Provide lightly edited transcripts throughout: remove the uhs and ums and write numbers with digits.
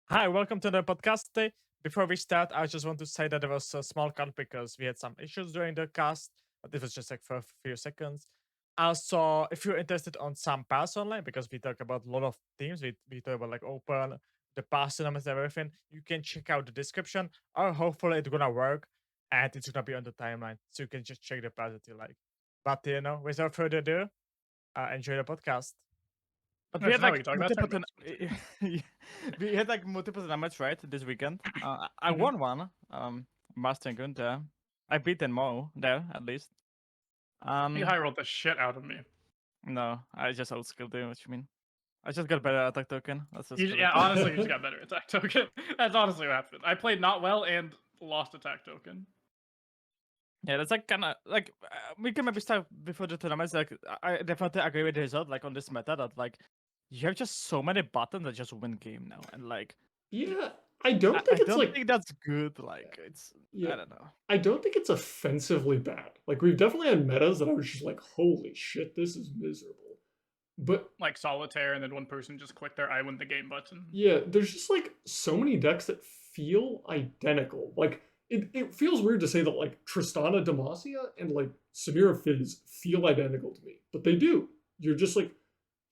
Hi, welcome to the podcast today. Before we start, I just want to say that there was a small cut because we had some issues during the cast, but it was just like for a few seconds. Also, if you're interested on some pass online, because we talk about a lot of teams, we talk about like open, the pass tournaments and everything, you can check out the description, or hopefully it's gonna work and it's gonna be on the timeline. So you can just check the pass that you like. But without further ado, enjoy the podcast. But we Yeah, had so now we like can talk about multiple tournaments. we had like multiple tournaments right this weekend. I Hmm. won one. Master and Gunther. I beat them all there at least. You Um, high rolled the shit out of me. no, I just outskilled you. What you mean? I just got better attack token. That's just Yeah, honestly, you just it. got better attack token. That's honestly what happened. I played not well and lost attack token. Yeah, that's like kind of like we can maybe start before the tournaments. Like I definitely agree with the result. Like on this meta, that like you have just so many buttons that just win game now, and like Yeah, I I, don't I think it's don't like think that's good. Like it's yeah, I don't know. I don't think it's offensively bad. Like we've definitely had metas that I was just like, holy shit, this is miserable. But Like solitaire, and then one person just clicked their "I win the game" button. yeah, there's just like so many decks that feel identical. Like it feels weird to say that like Tristana Demacia and like Samira Fizz feel identical to me, but they do. You're just like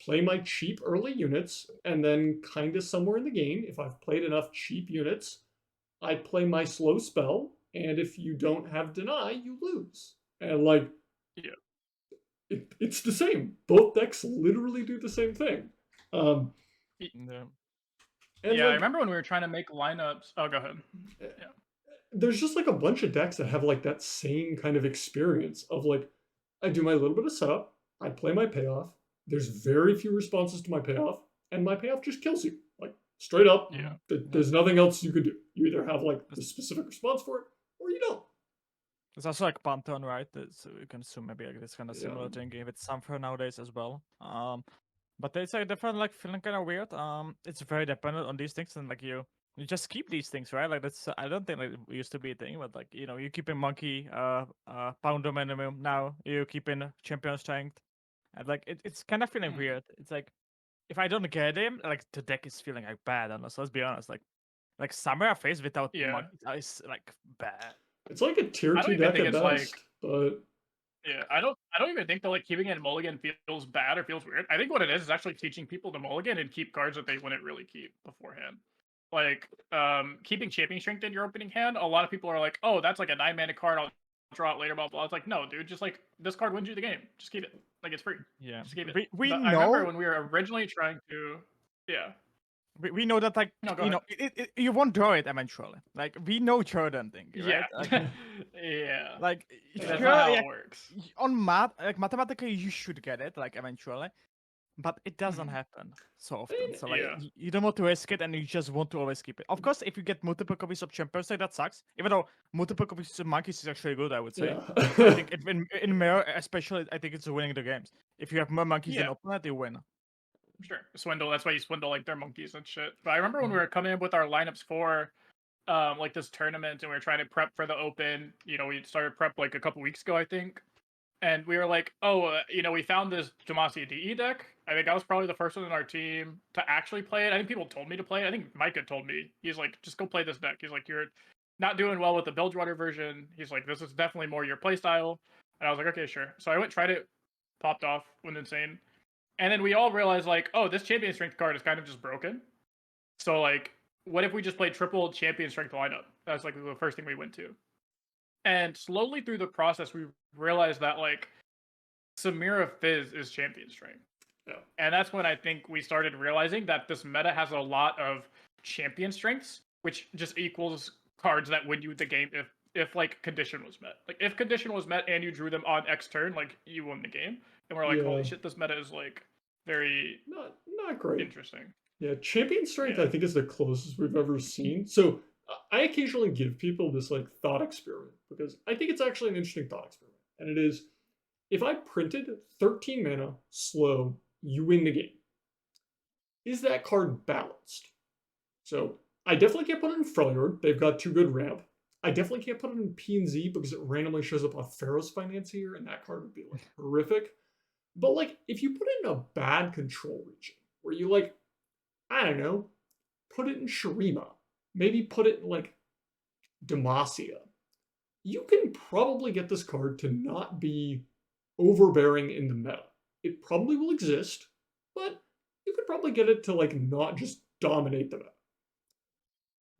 play my cheap early units, and then kind of somewhere in the game, if I've played enough cheap units, I play my slow spell, and if you don't have deny, you lose. And like Yeah. it's the same. Both decks literally do the same thing. Um, Yeah. and Yeah, I like remember when we were trying to make lineups. Oh, go ahead. Yeah. there's just like a bunch of decks that have like that same kind of experience of like I do my little bit of setup, I play my payoff. There's very few responses to my payoff, and my payoff just kills you. Like straight up, Yeah. Yeah. there's nothing else you could do. You either have like the specific response for it, or you don't. It's also like Pantheon, right? So you can assume maybe like this kind of Yeah. similar thing with Sumfer nowadays as well. But it's like definitely like feeling kind of weird. It's very dependent on these things, and like you just keep these things, right? Like that's I don't think like it used to be a thing, but like you keep in monkey, pounder minimum now. You keep in champion strength, and like it's kind of feeling Mhm. weird. It's like if I don't get him, like the deck is feeling like bad. And let's be honest, like Samurai face without Yeah. monkey is like bad. It's like a tier I don't two even deck think at it's like. best, but Yeah, I don't even think that like keeping it in mulligan feels bad or feels weird. I think what it is actually teaching people to mulligan and keep cards that they wouldn't really keep beforehand. Like keeping champion strength in your opening hand, a lot of people are like, oh, that's like a 9 mana card, I'll draw it later, blah blah. It's like, no, dude, just like this card wins you the game. Just keep it. Like it's free. Yeah, Just keep it. we But I remember know when we were originally trying to. Yeah. we know that like No, go ahead. you won't draw it eventually. Like we know Jordan thing, Yeah. right? Like Yeah. like That's sure, not how yeah, it works. on math like mathematically you should get it like eventually, but it doesn't Mhm. happen so I often. mean, So like Yeah. you don't want to risk it, and you just want to always keep it. Of course, if you get multiple copies of Champions, like that sucks. Even though multiple copies of Monkeys is actually good, I would say. I yeah. think in Mirror especially, I think it's winning the games. If you have more monkeys than Yeah. opponent, you win. Sure. Swindle. That's why you swindle like their monkeys and shit. But I remember when we Mhm. were coming up with our lineups for like this tournament and we were trying to prep for the open. We started prep like a couple weeks ago, I think. And we were like, oh, we found this Demacia DE deck. I think I was probably the first one in our team to actually play it. I think people told me to play it. I think Micah told me. He's like, just go play this deck. He's like, you're not doing well with the Bilgewater version. He's like, this is definitely more your playstyle. And I was like, okay, sure. So I went, tried it, popped off, went insane. And then we all realized, like, oh, this champion strength card is kind of just broken. So, like, what if we just played triple champion strength lineup? That's like the first thing we went to. And slowly through the process, we realized that, like, Samira Fizz is champion strength. Yeah. And that's when I think we started realizing that this meta has a lot of champion strengths, which just equals cards that win you the game if like condition was met. Like if condition was met and you drew them on X turn, like you won the game. And we're like, Yeah. holy shit, this meta is like very Not great. interesting. Yeah, champion strength I Yeah. think is the closest we've ever seen. So I occasionally give people this like thought experiment because I think it's actually an interesting thought experiment. And it is if I printed 13 mana slow, you win the game. Is that card balanced? So I definitely can't put it in Freljord. They've got too good ramp. I definitely can't put it in P and Z because it randomly shows up on Pharaoh's Financier, and that card would be like horrific. But like if you put it in a bad control region where you like, I don't know, put it in Shurima, maybe put it in like Demacia. You can probably get this card to not be overbearing in the meta. It probably will exist, but you could probably get it to like not just dominate the meta.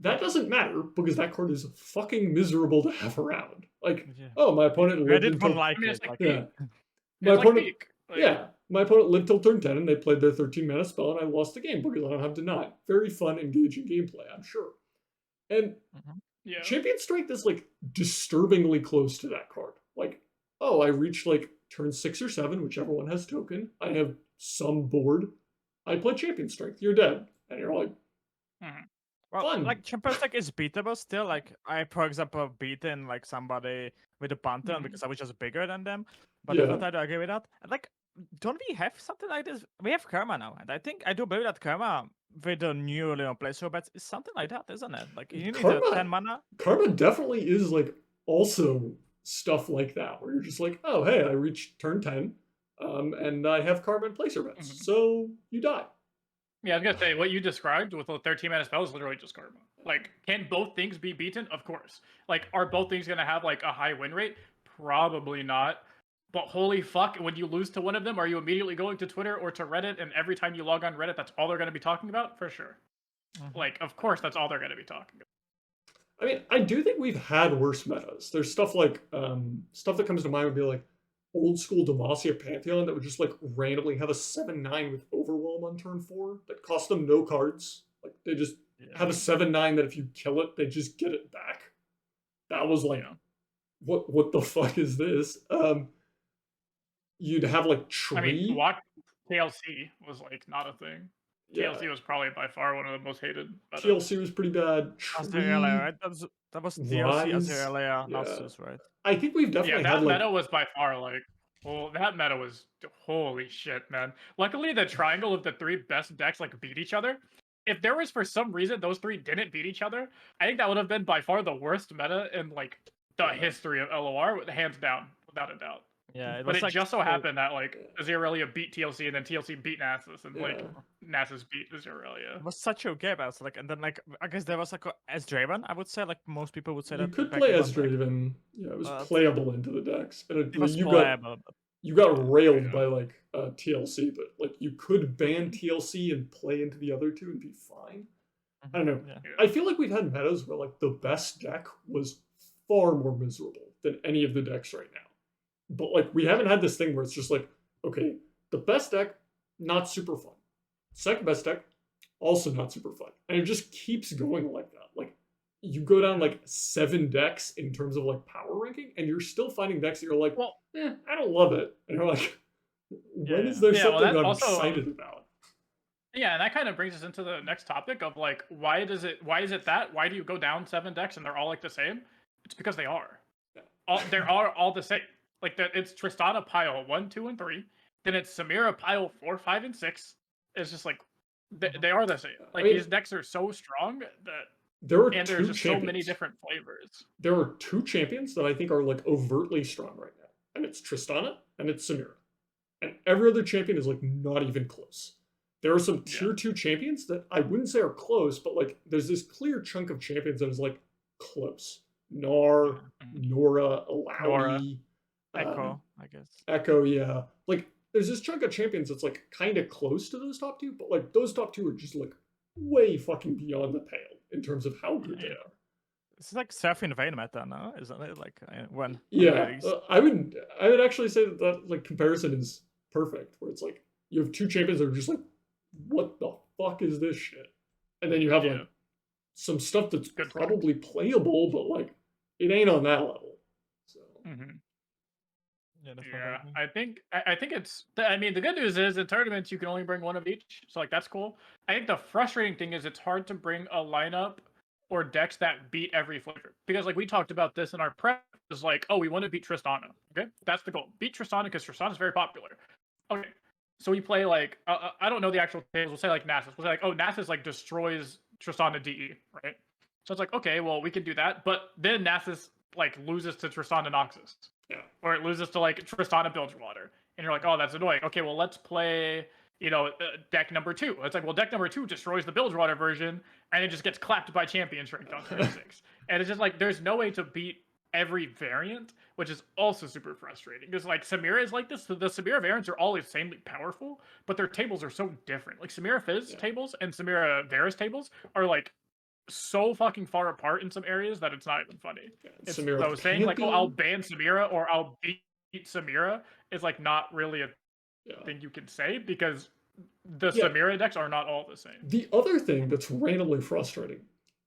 That doesn't matter because that card is fucking miserable to have around. Like, oh, my opponent lived Reddit until won't like I mean, it. it's like Like, yeah. peak. My It's like opponent, peak. Like, yeah, my opponent lived till turn 10 and they played their 13 mana spell and I lost the game because I don't have Deny. Very fun, engaging gameplay, I'm sure. And yeah. Champion Strength is like disturbingly close to that card. Like, oh, I reached like turn 6 or 7, whichever one has token. I have some board. I play Champion Strength. You're dead. And you're like, well, fun. like BaJAtak is beatable still. Like I, for example, beaten like somebody with a Pantheon because I was just bigger than them. But Yeah. I do agree with that. And like, don't we have something like this? We have Karma now, and I think I do believe that Karma with the new playstyle bets is something like that, isn't it? Like you need a 10 mana. Karma definitely is like also stuff like that where you're just like, oh hey, I reached turn 10, and I have Karma and placer bets, so you die. Yeah, I was gonna say what you described with the 13 mana spell is literally just Karma. Like, can both things be beaten? Of course. Like, are both things gonna have like a high win rate? Probably not. But holy fuck, when you lose to one of them, are you immediately going to Twitter or to Reddit? And every time you log on Reddit, that's all they're gonna be talking about? For sure. Like, of course, that's all they're gonna be talking about. I mean, I do think we've had worse metas. There's stuff like stuff that comes to mind would be like old school Demacia Pantheon that would just like randomly have a 7/9 with Overwhelm on turn 4 that cost them no cards. Like they just have a 7/9 that if you kill it, they just get it back. That was like, what the fuck is this? You'd have like Tree. I mean, watch TLC was like not a thing. TLC was probably by far one of the most hated. TLC was pretty bad. Aziralia, right? That was TLC Rise, Aziralia, yeah. Nasus, right? I think we've definitely that had like meta was by far like, well, that meta was holy shit, man. Luckily, the triangle of the 3 best decks like beat each other. If there was for some reason those 3 didn't beat each other, I think that would have been by far the worst meta in like the history of LOR, hands down, without a doubt. Yeah, but it like, just so happened that like Aziralia beat TLC and then TLC beat Nasus and like Nasus beat Aziralia. It was such a game, so like, and then like I guess there was like as Draven, I would say, like most people would say you that could play as Draven. Yeah, it was playable into the decks, and it was you playable. got railed by like TLC, but like you could ban TLC and play into the other two and be fine. I don't know. I feel like we've had metas where like the best deck was far more miserable than any of the decks right now. But like we haven't had this thing where it's just like, okay, the best deck, not super fun. Second best deck, also not super fun. And it just keeps going like that. Like you go down like 7 decks in terms of like power ranking, and you're still finding decks that you're like, well, I don't love it. And you're like, when is there something I'm excited about? Yeah, and that kind of brings us into the next topic of like, why is it that? Why do you go down 7 decks and they're all like the same? It's because they are. They are all the same. Like it's Tristana pile 1, 2, and 3. Then it's Samira pile 4, 5, and 6. It's just like they are the same. Like these decks are so strong that there's just so many different flavors. There are 2 champions that I think are like overtly strong right now, and it's Tristana and it's Samira, and every other champion is like not even close. There are some tier 2 champions that I wouldn't say are close, but like there's this clear chunk of champions that is like close. Nora, Alawi. Echo, I guess. Echo, yeah. Like, there's this chunk of champions that's like kind of close to those top 2, but like those top 2 are just like way fucking beyond the pale in terms of how good they are. It's like surfing vein meta now, isn't it? Like when I would actually say that like comparison is perfect, where it's like you have 2 champions that are just like, what the fuck is this shit? And then you have like some stuff that's probably playable, but like it ain't on that level. So. Yeah, I think it's. I mean, the good news is in tournaments you can only bring 1 of each, so like that's cool. I think the frustrating thing is it's hard to bring a lineup or decks that beat every flavor, because like we talked about this in our prep. Is like, oh, we want to beat Tristana. Okay, that's the goal. Beat Tristana because Tristana is very popular. Okay, so we play like I don't know the actual tables. We'll say like Nasus. We'll say like, oh, Nasus like destroys Tristana DE, right? So it's like, okay, well we can do that, but then Nasus like loses to Tristana Noxus. Yeah. Or it loses to like Tristana Bilgewater. And you're like, oh, that's annoying. Okay, well let's play deck number 2. It's like, well, deck number 2 destroys the Bilgewater version, and it just gets clapped by Champion Strength on turn 6. And it's just like, there's no way to beat every variant, which is also super frustrating. Because like Samira is like this. The Samira variants are all insanely powerful, but their tables are so different. Like Samira Fizz tables and Samira Varus tables are like so fucking far apart in some areas that it's not even funny. It's so saying like, oh, I'll ban Samira or I'll beat Samira is like not really a thing you can say, because the Samira decks are not all the same. The other thing that's randomly frustrating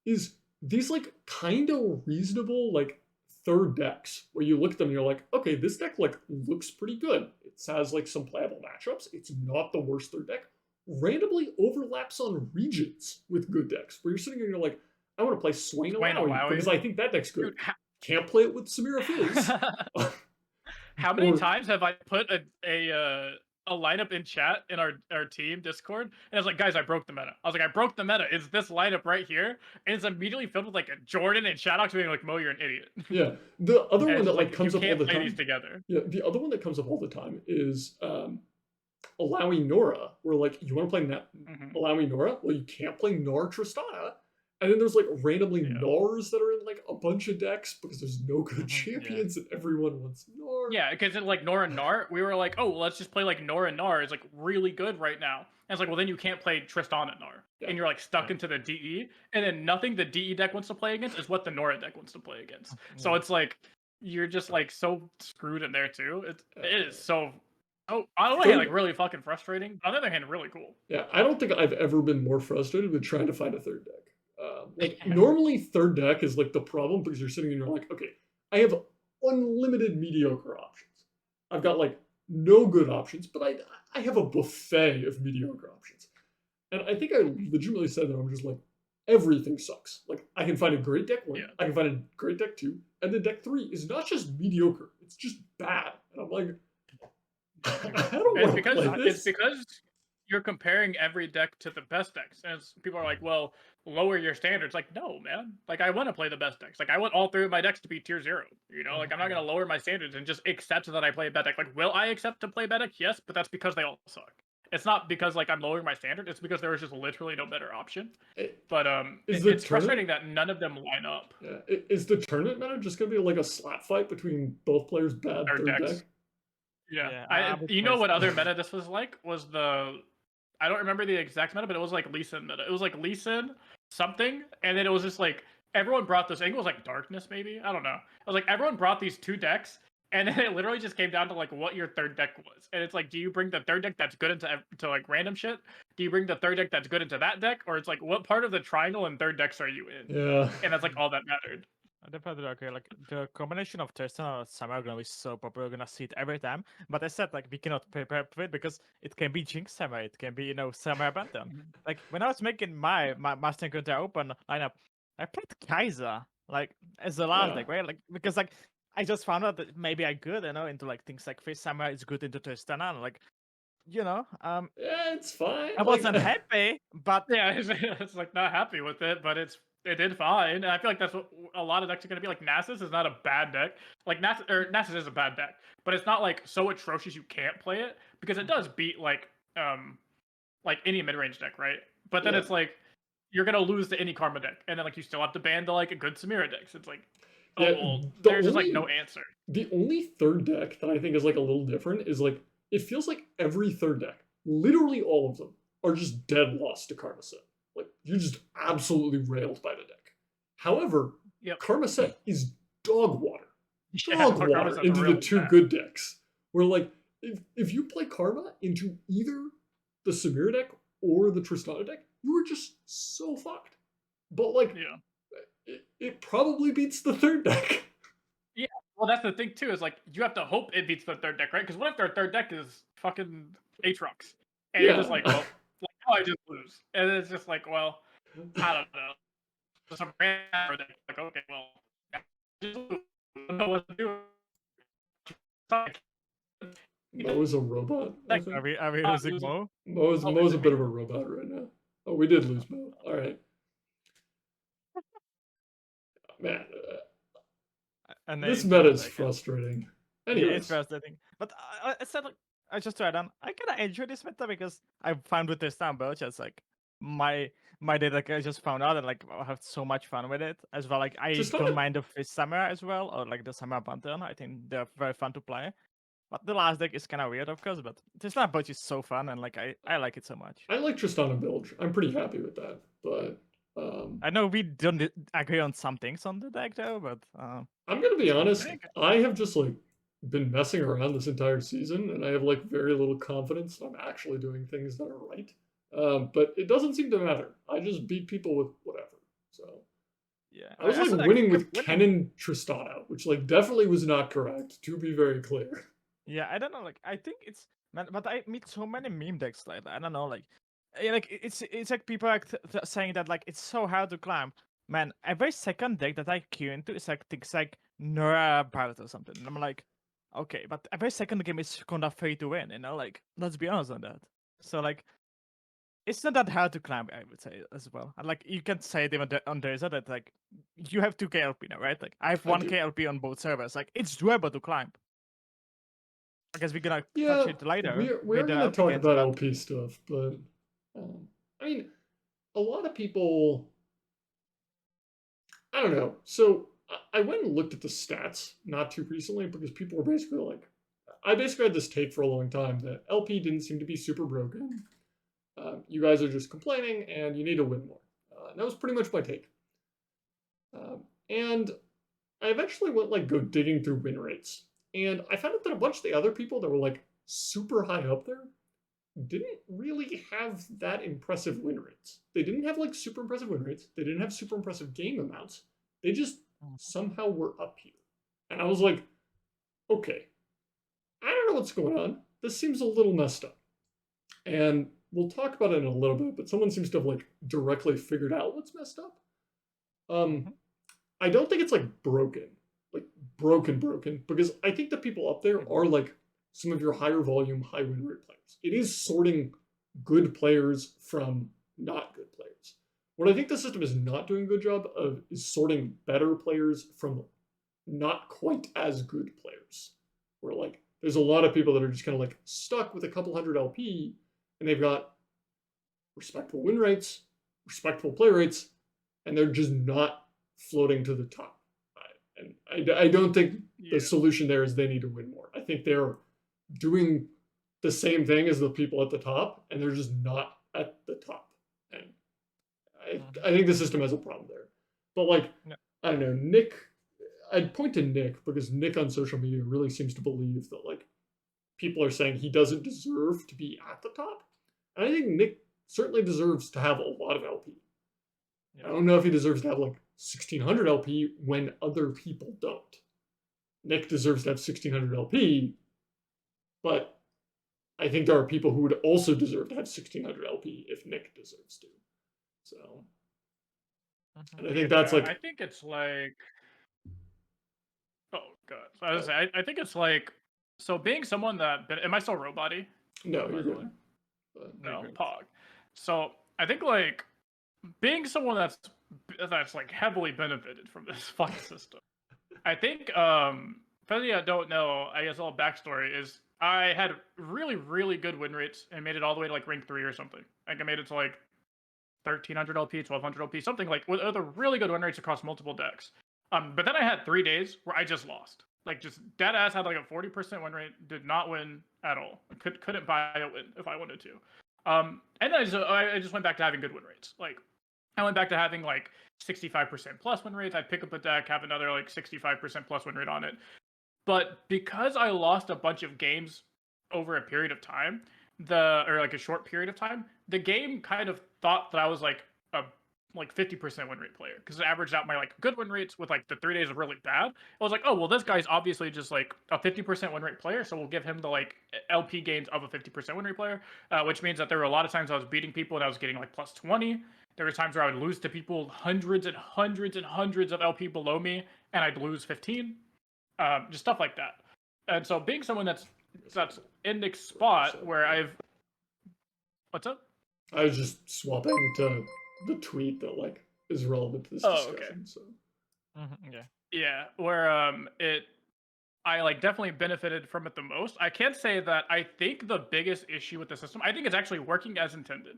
is these like kind of reasonable like third decks where you look at them and you're like, okay, this deck like looks pretty good. It has like some playable matchups. It's not the worst third deck. Randomly overlaps on regions with good decks where you're sitting here and you're like, I want to play Swain Alawi because I think that deck's good. Dude, can't play it with Samira Fizz. How many times have I put a lineup in chat in our team Discord, and I was like, guys, I broke the meta. I was like, I broke the meta. It's this lineup right here, and it's immediately filled with like a Jordan and Shadox being like, Mo, you're an idiot. Yeah, the other one that like comes up all the time. These together. Yeah, the other one that comes up all the time is allowing Nora, where like you want to play allowing Nora, well you can't play Nar Tristana, and then there's like randomly Nars that are in like a bunch of decks because there's no good champions and everyone wants Nar. Yeah, because in like Nora and Nar, we were like, oh, well, let's just play like Nora and Nar is like really good right now. And it's like, well, then you can't play Tristana and Nar, and you're like stuck into the DE, and then nothing the DE deck wants to play against is what the Nora deck wants to play against. So it's like you're just like so screwed in there too. It is so. Oh, on the one hand, like really fucking frustrating. On the other hand, really cool. Yeah, I don't think I've ever been more frustrated with trying to find a third deck. Like normally third deck is like the problem because you're sitting and you're like, okay, I have unlimited mediocre options. I've got like no good options, but I have a buffet of mediocre options. And I think I legitimately said that I'm just like, everything sucks. Like I can find a great deck 1, I can find a great deck 2, and then deck 3 is not just mediocre, it's just bad. And I'm like, I don't want to play this. It's because you're comparing every deck to the best decks, and people are like, well, lower your standards. Like, no, man. Like, I want to play the best decks. Like, I want all 3 of my decks to be tier 0. You know, like, I'm not going to lower my standards and just accept that I play a bad deck. Like, will I accept to play a bad deck? Yes, but that's because they all suck. It's not because, like, I'm lowering my standard. It's because there was just literally no better option. But it's frustrating that none of them line up. Yeah. Is the tournament meta just going to be, like, a slap fight between both players' bad third deck? Yeah. You know what other meta this was like? Was I don't remember the exact meta, but it was like Lee Sin meta. It was like Lee Sin something, and then it was just like everyone brought this. I think it was like Darkness, maybe. I don't know. It was like everyone brought these 2 decks, and then it literally just came down to like what your third deck was. And it's like, do you bring the third deck that's good into like random shit? Do you bring the third deck that's good into that deck, or it's like what part of the triangle and third decks are you in? Yeah, and that's like all that mattered. I definitely agree. Like the combination of Tristan and Samara are gonna be so popular. We're gonna see it every time. But I said like we cannot prepare for it because it can be Jinx Samara. It can be Samara Bantam. Like when I was making my Master and Counter Open lineup, I played Kaiser like as the last deck, right? Like because like I just found out that maybe I could into like things like Face Samara is good into Tristan and like yeah, it's fine. I wasn't happy, but it's like not happy with it, but it did fine. And I feel like that's what a lot of decks are going to be. Like, Nasus is not a bad deck. Like, Nasus is a bad deck. But it's not, like, so atrocious you can't play it. Because it does beat, like any mid-range deck, right? But then it's, like, you're going to lose to any Karma deck. And then, like, you still have to ban the, like, good Samira decks. It's like, there's just, like, no answer. The only third deck that I think is, like, a little different is, like, it feels like every third deck, literally all of them, are just dead lost to Karma Set. Like, you're just absolutely railed by the deck. However, Karma Set is dog water. Dog water into the 2 good decks. Where, like, if you play Karma into either the Samira deck or the Tristana deck, you are just so fucked. But, like, it probably beats the third deck. Yeah, well, that's the thing, too, is, like, you have to hope it beats the third deck, right? Because what if their third deck is fucking Aatrox? And you're just like, well, I just lose. And it's just like, well, I don't know. Some random deck, like, okay, well, I just lose. I don't know what to do. Mo's a robot. Are we losing Mo? Mo's a bit of a robot right now. Oh, we did lose Mo. All right. Man, this meta is frustrating. Anyways. Yeah, it's frustrating. But I said, like, just to add on, I kind of enjoy this meta because I found with this time just like my data, like, I just found out and like I have so much fun with it as well. Like I Just don't mind the fish samurai as well, or like the samurai pantheon. I think they're very fun to play. But the last deck is kind of weird, of course. But Tristan Birch is so fun, and like I like it so much. I like Tristana Bilge. I'm pretty happy with that, but I know we don't agree on some things on the deck though, but I'm gonna be it's fun. honest. I have just like been messing around this entire season, and I have like very little confidence that I'm actually doing things that are right. But it doesn't seem to matter. I just beat people with whatever. So Yeah, I was like winning with Kennen Tristana, which like definitely was not correct. To be very clear. Yeah, I don't know. Like I think it's man, but I meet so many meme decks like that. I don't know. Like it's like people are saying that like it's so hard to climb. Man, every second deck that I queue into is like things like Nora Pirate or something. And I'm like, okay, but every second game is kind of free to win. Like let's be honest on that. So like, it's not that hard to climb, I would say as well. And like you can say it even on Deza that like you have 2k LP now, right? Like I have 1k LP on both servers. Like it's doable to climb. I guess we're gonna touch it later. We're gonna LP talk games, about but LP stuff, but I mean, a lot of people. I don't know. So I went and looked at the stats not too recently because people were basically like, I basically had this take for a long time that LP didn't seem to be super broken. You guys are just complaining, and you need to win more. And that was pretty much my take. And I eventually went like go digging through win rates, and I found out that a bunch of the other people that were like super high up there didn't really have that impressive win rates. They didn't have like super impressive win rates. They didn't have super impressive game amounts. They just somehow were up here. And I was like, okay, I don't know what's going on. This seems a little messed up. And we'll talk about it in a little bit, but someone seems to have like directly figured out what's messed up. I don't think it's like broken, because I think the people up there are like some of your higher volume, high win rate players. It is sorting good players from not good players. What I think the system is not doing a good job of is sorting better players from not quite as good players. Where like there's a lot of people that are just kind of like stuck with a couple hundred LP, and they've got respectable win rates, respectable play rates, and they're just not floating to the top. And I don't think the solution there is they need to win more. I think they're doing the same thing as the people at the top, and they're just not at the top. And I think the system has a problem there. But like, I don't know, Nick, I'd point to Nick because Nick on social media really seems to believe that like people are saying he doesn't deserve to be at the top. And I think Nick certainly deserves to have a lot of LP. I don't know if he deserves to have like 1600 LP when other people don't. Nick deserves to have 1600 LP, but I think there are people who would also deserve to have 1600 LP if Nick deserves to. So, and I think that's like. I think it's like. Oh god! So I was gonna say, I think it's like. So being someone that am I still Robody? No, you're good. No, Pog. So I think like being someone that's like heavily benefited from this fucking system. I think for any I don't know, I guess a little backstory is I had really, really good win rates and made it all the way to like rank 3 or something. Like I made it to like 1300 LP, 1200 LP, something like with other really good win rates across multiple decks. But then I had 3 days where I just lost. Like just dead ass had like a 40% win rate, did not win at all. Couldn't buy a win if I wanted to. And then I just went back to having good win rates. Like I went back to having like 65% plus win rates. I'd pick up a deck, have another like 65% plus win rate on it. But because I lost a bunch of games over a period of time, or like a short period of time, the game kind of thought that I was like a 50% win rate player because it averaged out my like good win rates with like the 3 days of really bad. I was like, oh well, this guy's obviously just like a 50% win rate player, so we'll give him the like LP gains of a 50% win rate player, which means that there were a lot of times I was beating people and I was getting like plus 20. There were times where I would lose to people hundreds and hundreds and hundreds of LP below me, and I'd lose 15. Just stuff like that. And so being someone that's in the spot where I've what's up? I was just swapping to the tweet that like is relevant to this discussion. Okay. So yeah, yeah, where I like definitely benefited from it the most. I can't say that I think the biggest issue with the system, I think it's actually working as intended.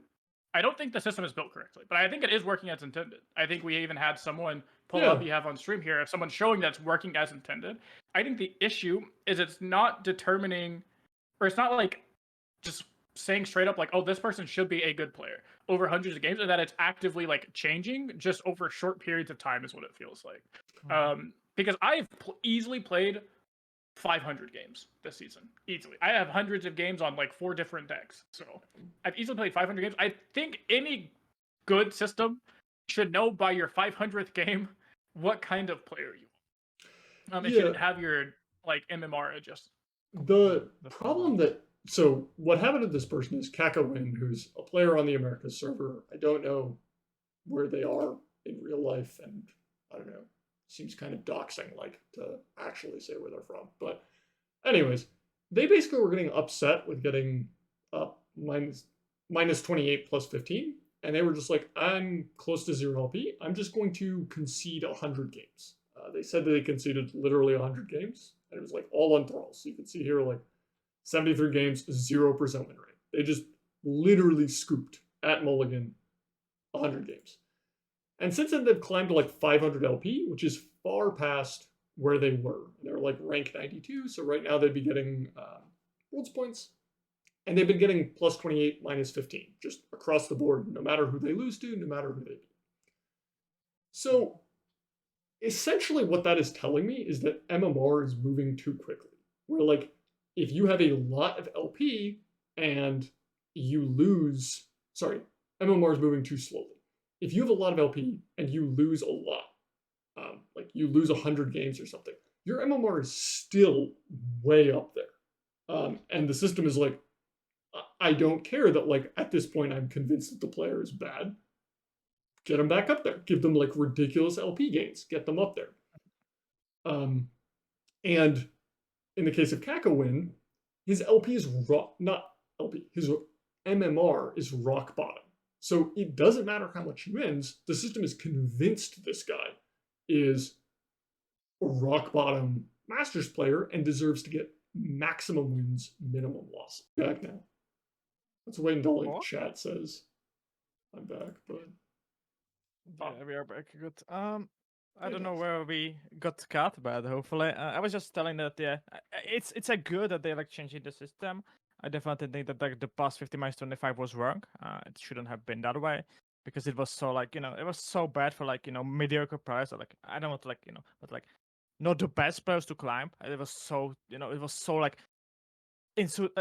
I don't think the system is built correctly, but I think it is working as intended. I think we even had someone pull up Yeah. you have on stream here, someone showing that's working as intended. I think the issue is it's not determining, or it's not like just saying straight up like, oh, this person should be a good player over hundreds of games, and that it's actively like changing just over short periods of time is what it feels like. Because I've easily played 500 games this season. Easily. I have hundreds of games on like 4 different decks. So I've easily played 500 games. I think any good system should know by your 500th game what kind of player you are. It should have your like MMR adjust. The problem that so what happened to this person is Kakawin, who's a player on the Americas server. I don't know where they are in real life, and I don't know. Seems kind of doxing like to actually say where they're from. But anyways, they basically were getting upset with getting minus 28 plus 15, and they were just like, I'm close to 0 LP. I'm just going to concede 100 games. They said that they conceded literally 100 games, and it was like all on thralls. So you can see here like 73 games, 0% win rate. They just literally scooped at Mulligan 100 games. And since then, they've climbed to like 500 LP, which is far past where they were. They're like rank 92, so right now they'd be getting Worlds points. And they've been getting plus 28, minus 15, just across the board, no matter who they lose to, no matter who they beat. So essentially what that is telling me is that MMR is moving too quickly. Where like, if you have a lot of LP and you lose, sorry, MMR is moving too slowly. If you have a lot of LP and you lose a lot, like you lose 100 games or something, your MMR is still way up there. And the system is like, I don't care that like at this point I'm convinced that the player is bad. Get them back up there. Give them like ridiculous LP gains. Get them up there. And in the case of Kakawin, his LP is not LP. His MMR is rock bottom. So it doesn't matter how much he wins. The system is convinced this guy is a rock bottom Masters player and deserves to get maximum wins, minimum loss. Back now. Let's wait until like chat says I'm back, but yeah, we are back. Good. I don't know where we got cut, but hopefully, I was just telling that it's a good that they're like changing the system. I definitely think that like the past 50 minus 25 was wrong. It shouldn't have been that way because it was so like it was so bad for like mediocre players. Or, like I don't want to like but like not the best players to climb. It was so it was so like.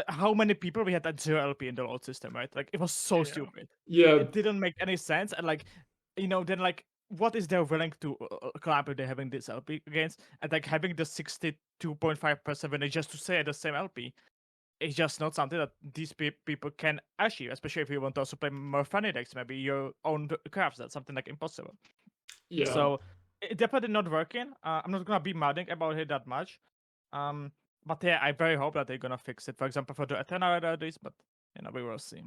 How many people we had at 0 LP in the old system, right? Like it was so stupid. Yeah, it didn't make any sense, and like then like what is they're willing to climb if they're having this LP against, and like having the 62.5% when they just to stay at the same LP. It's just not something that these people can achieve, especially if you want to also play more funny decks, maybe your own crafts. That's something like impossible. Yeah. So it definitely not working. I'm not gonna be modding about it that much. But yeah, I very hope that they're gonna fix it. For example, for the Eternal Rarities, but we will see.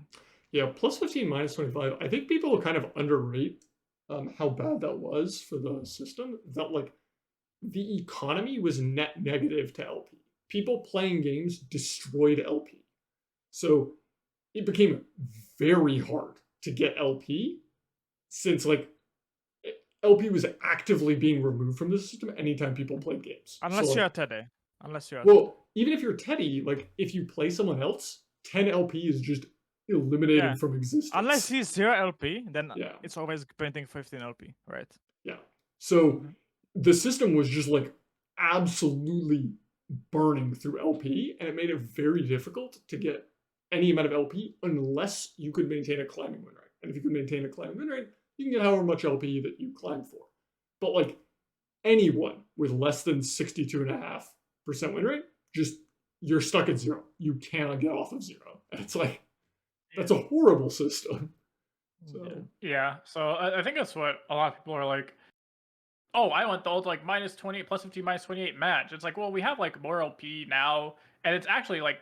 Yeah, plus 15, minus 25. I think people kind of underrate how bad that was for the system. That like the economy was net negative to LP. People playing games destroyed LP. So it became very hard to get LP since like LP was actively being removed from the system anytime people played games. Unless you're Teddy. Even if you're Teddy, like if you play someone else, 10 LP is just eliminated from existence. Unless he's 0 LP, then it's always printing 15 LP, right? Yeah. So the system was just like absolutely burning through LP, and it made it very difficult to get any amount of LP unless you could maintain a climbing win rate. And if you could maintain a climbing win rate, you can get however much LP that you climb for. But like anyone with less than 62.5% win rate, just you're stuck at 0. You cannot get off of 0. And it's like that's a horrible system. So. Yeah. So I think that's what a lot of people are like. Oh, I want the old like minus 28, plus 50, minus 28 match. It's like, well, we have like more LP now, and it's actually like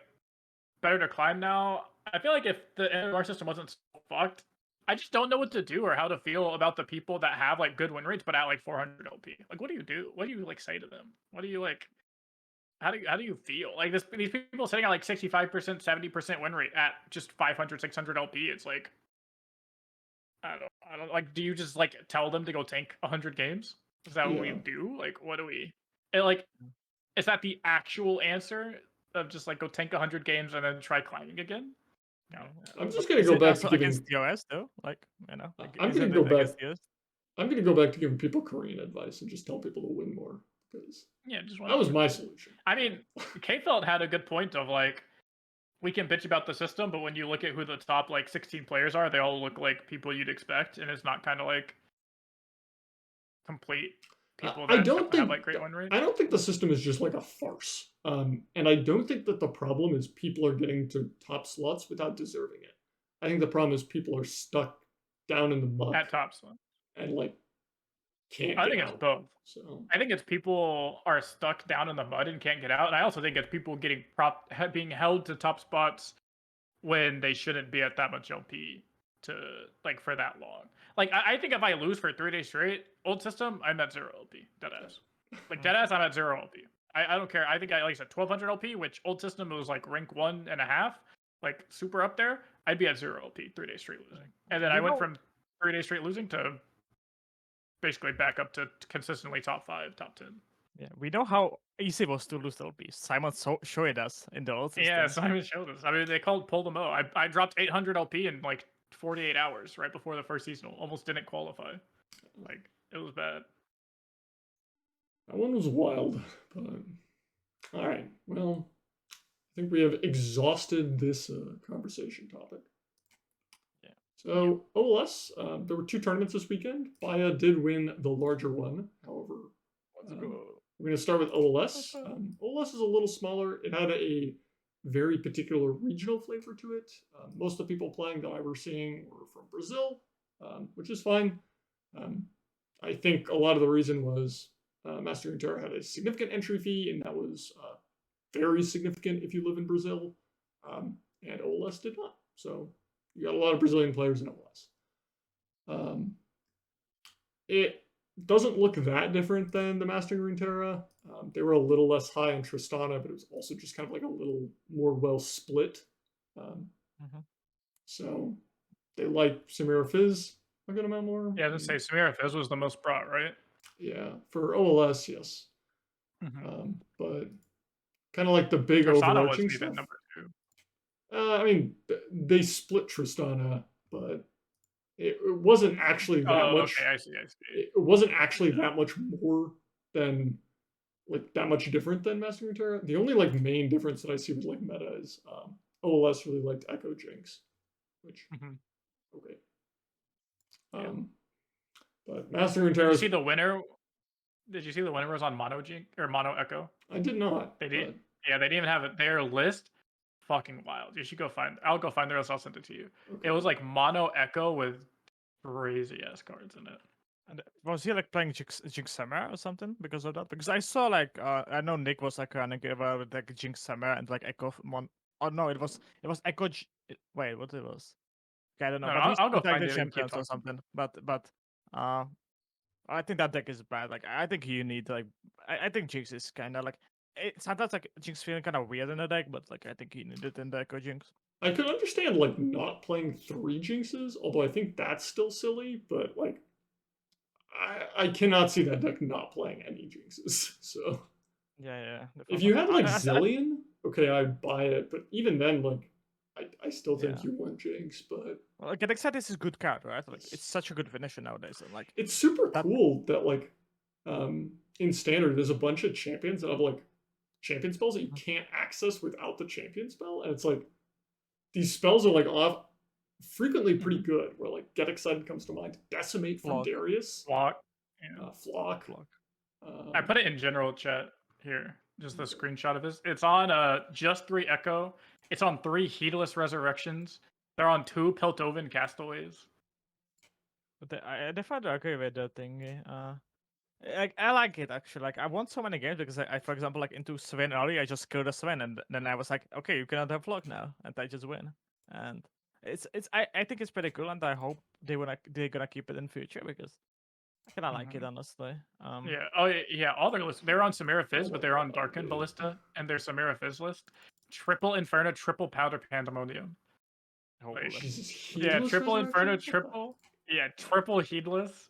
better to climb now. I feel like if the MMR system wasn't so fucked, I just don't know what to do or how to feel about the people that have like good win rates but at like 400 LP. Like, what do you do? What do you like say to them? What do you like? how do you feel? Like these people sitting at like 65%, 70% win rate at just 500, 600 LP. It's like I don't like. Do you just like tell them to go tank 100 games? Is that what we Yeah. do? Like, what do we? Like, is that the actual answer of just like go tank 100 games and then try climbing again? No. I'm But just gonna is go it back to also against giving. DOS though? Like, like I'm gonna isn't go it back. against DOS? I'm gonna go back to giving people Korean advice and just tell people to win more because Yeah, just that was one. my solution. I mean, K-Felt had a good point of like, we can bitch about the system, but when you look at who the top like 16 players are, they all look like people you'd expect, and it's not kind of like complete people I that don't don't have think like great win rates. I don't think the system is just like a farce. And I don't think that the problem is people are getting to top slots without deserving it. I think the problem is people are stuck down in the muck At top slot. and like can't I get think it's out. both. So I think it's people are stuck down in the mud and can't get out, and I also think it's people getting being held to top spots when they shouldn't be at that much LP to like for that long. Like I think if I lose for 3 days straight, old system, I'm at 0 LP. Deadass. Like deadass, I'm at 0 LP. I don't care. I think I like I said 1200 LP, which old system was like rank 1.5, like super up there. I'd be at 0 LP 3 days straight losing, and then I went from 3 days straight losing to basically back up to consistently top 5, top 10. Yeah, we know how easy it was to lose LP. Simon showed us in the old system. Yeah, Simon showed us. I mean, they pulled them out. I dropped 800 LP in like 48 hours right before the first seasonal. Almost didn't qualify. Like it was bad. that one was wild. But all right, well, I think we have exhausted this conversation topic. Yeah. So OLS, there were 2 tournaments this weekend. BaJAtak did win the larger one. However, Let's go. we're going to start with OLS. OLS is a little smaller. It had a very particular regional flavor to it. Most of the people playing that I were seeing were from Brazil, which is fine. I think a lot of the reason was Master Runeterra had a significant entry fee, and that was very significant if you live in Brazil, and OLS did not. So you got a lot of Brazilian players in OLS. It doesn't look that different than the Mastering Runeterra. They were a little less high in Tristana, but it was also just kind of like a little more well split. So they like Samira Fizz a good amount more. Yeah, I was gonna say Samira Fizz was the most brought, right? Yeah, for OLS, yes. But kind of like the big Tristana overarching was stuff. even number 2. I mean, they split Tristana, but it wasn't actually that much. Okay, I see. It wasn't actually that much more than like that much different than Master Runeterra. The only like main difference that I see with like meta is OLS really liked Echo Jinx, which okay. But Master Runeterra. Did you see the winner? Did you see the winner was on Mono Jinx or Mono Echo? I did not. They did. Yeah, they didn't even have it. Their list, fucking wild. You should go find. I'll go find the rest. I'll send it to you. Okay. It was like Mono Echo with crazy ass cards in it. And was he like playing Jinx Summer or something because of that? Because I saw like I know Nick was like running with like Jinx Summer and like Echo Mon. Oh no, it was Echo. Wait, what it was? Okay, I don't know. No, but I'll go like find the it. champions or something. But I think that deck is bad. Like I think you need like I think Jinx is kind of like sometimes like Jinx feeling kind of weird in the deck, but like I think you need it in the Echo Jinx. I could understand like not playing 3 Jinxes, although I think that's still silly. But like, I cannot see that deck not playing any Jinxes. So yeah. If you had like Zillion, okay, I'd buy it. But even then, like, I still think you want Jinx. But well, like, except this is a good card, right? Like it's such a good finisher nowadays. And, like it's super cool that like in standard there's a bunch of champions that have like champion spells that you can't access without the champion spell, and it's like these spells are like off frequently pretty good. Where like Get Excited comes to mind, Decimate from Darius, Flock, Flock. I put it in general chat here, just the screenshot of this. It's on just 3 Echo. It's on 3 Heedless Resurrections. They're on 2 Piltovan Castaways. But I definitely agree with the thing. I like it actually. Like I won so many games because I for example, like into Sven early, I just killed a Sven, and then I was like, okay, you cannot have Flock now, and I just win. And I think it's pretty cool, and I hope they're gonna keep it in future because I kind of like it, honestly. Yeah. Oh, yeah. All their lists. They're on Samira Fizz, but they're on Darkened Ballista, and their Samira Fizz list. Triple Inferno, triple Powder Pandemonium. Holy. Like, Jesus, yeah, Heedless triple Inferno, Resurrection? triple. Yeah, triple Heedless.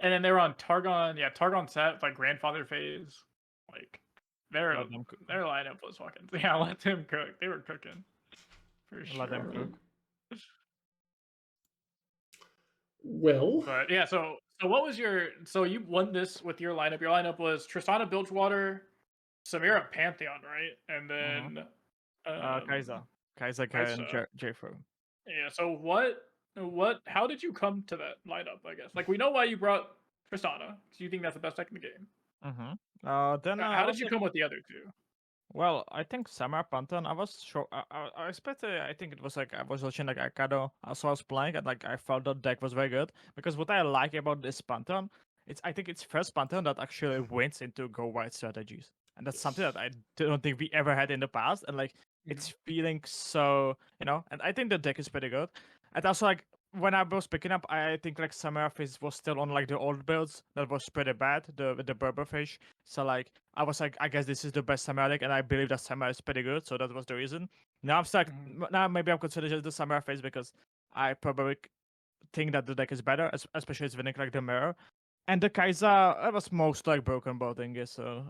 And then they're on Targon. Yeah, Targon set, like Grandfather Phase. Like, their Let them cook. their lineup was fucking. Yeah, let them cook. They were cooking. For Let them sure. cook. Well, But yeah, so what was your so you won this with your lineup. Your lineup was Tristana Bilgewater, Samira Pantheon, right? And then Kaiser. Kaiser, Kai'Sa. and Jeffro. Yeah, so how did you come to that lineup, I guess? Like we know why you brought Tristana. Do you think that's the best deck in the game? Then I How did was you like, come with the other two? well, I think Summer Pantheon, I was sure. I expected, I think it was like, I was watching like Akado, so I was playing, and like I felt the deck was very good. Because what I like about this Pantheon, I think it's first Pantheon that actually wins into go wide strategies. And that's something that I don't think we ever had in the past. And like, it's feeling so, and I think the deck is pretty good. And also, like, when I was picking up, I think like Summer Fish was still on like the old builds that was pretty bad, the Berber Fish. So like I was like, I guess this is the best Samurai deck, and I believe that Samurai is pretty good, so that was the reason. Now I'm stuck. Now maybe I'm considering just the Samurai phase because I probably think that the deck is better, especially it's winning like the mirror. And the Kaiser, it was most like broken ball thingy, so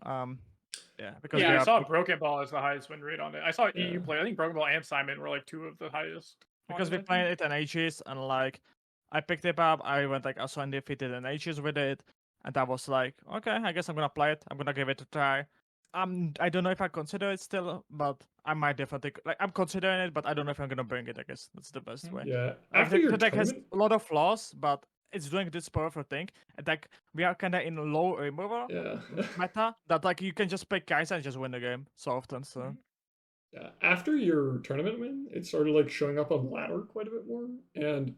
yeah, because Yeah, we I are saw Broken Ball as the highest win rate on it. I saw Yeah. EU play. I think Broken Ball and Simon were like two of the highest. because on we it, I played think. it in ages, and like I picked it up, I went like also undefeated in ages with it, and I was like, okay, I guess I'm gonna play it. I'm gonna give it a try. I don't know if I consider it still, but I might definitely like I'm considering it, but I don't know if I'm gonna bring it. I guess that's the best way. yeah. Like After your the deck has tournament, a lot of flaws, but it's doing this powerful thing. And like we are kind of in low removal yeah. meta that like you can just pick Kai'Sa and just win the game so often. So Yeah, after your tournament win, it started like showing up on ladder quite a bit more, and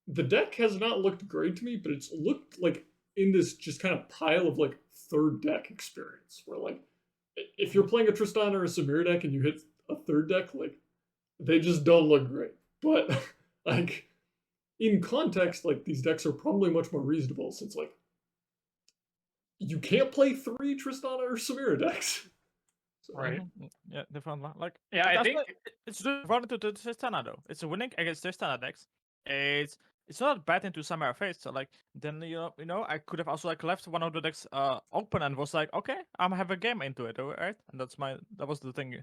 the deck has not looked great to me, but it's looked like in this just kind of pile of like third deck experience, where like if you're playing a Tristan or a Samir deck and you hit a third deck, like they just don't look great. But like in context, like these decks are probably much more reasonable since like you can't play three Tristana or Samira decks. So, Right. yeah, definitely. Like Yeah, I that's think it's doing run into the Tristana though. It's winning against Tristana decks. It's not bad into Samurai Face. So like then I could have also like left one of the decks open and was like, okay, I'm have a game into it, right? And that was the thing.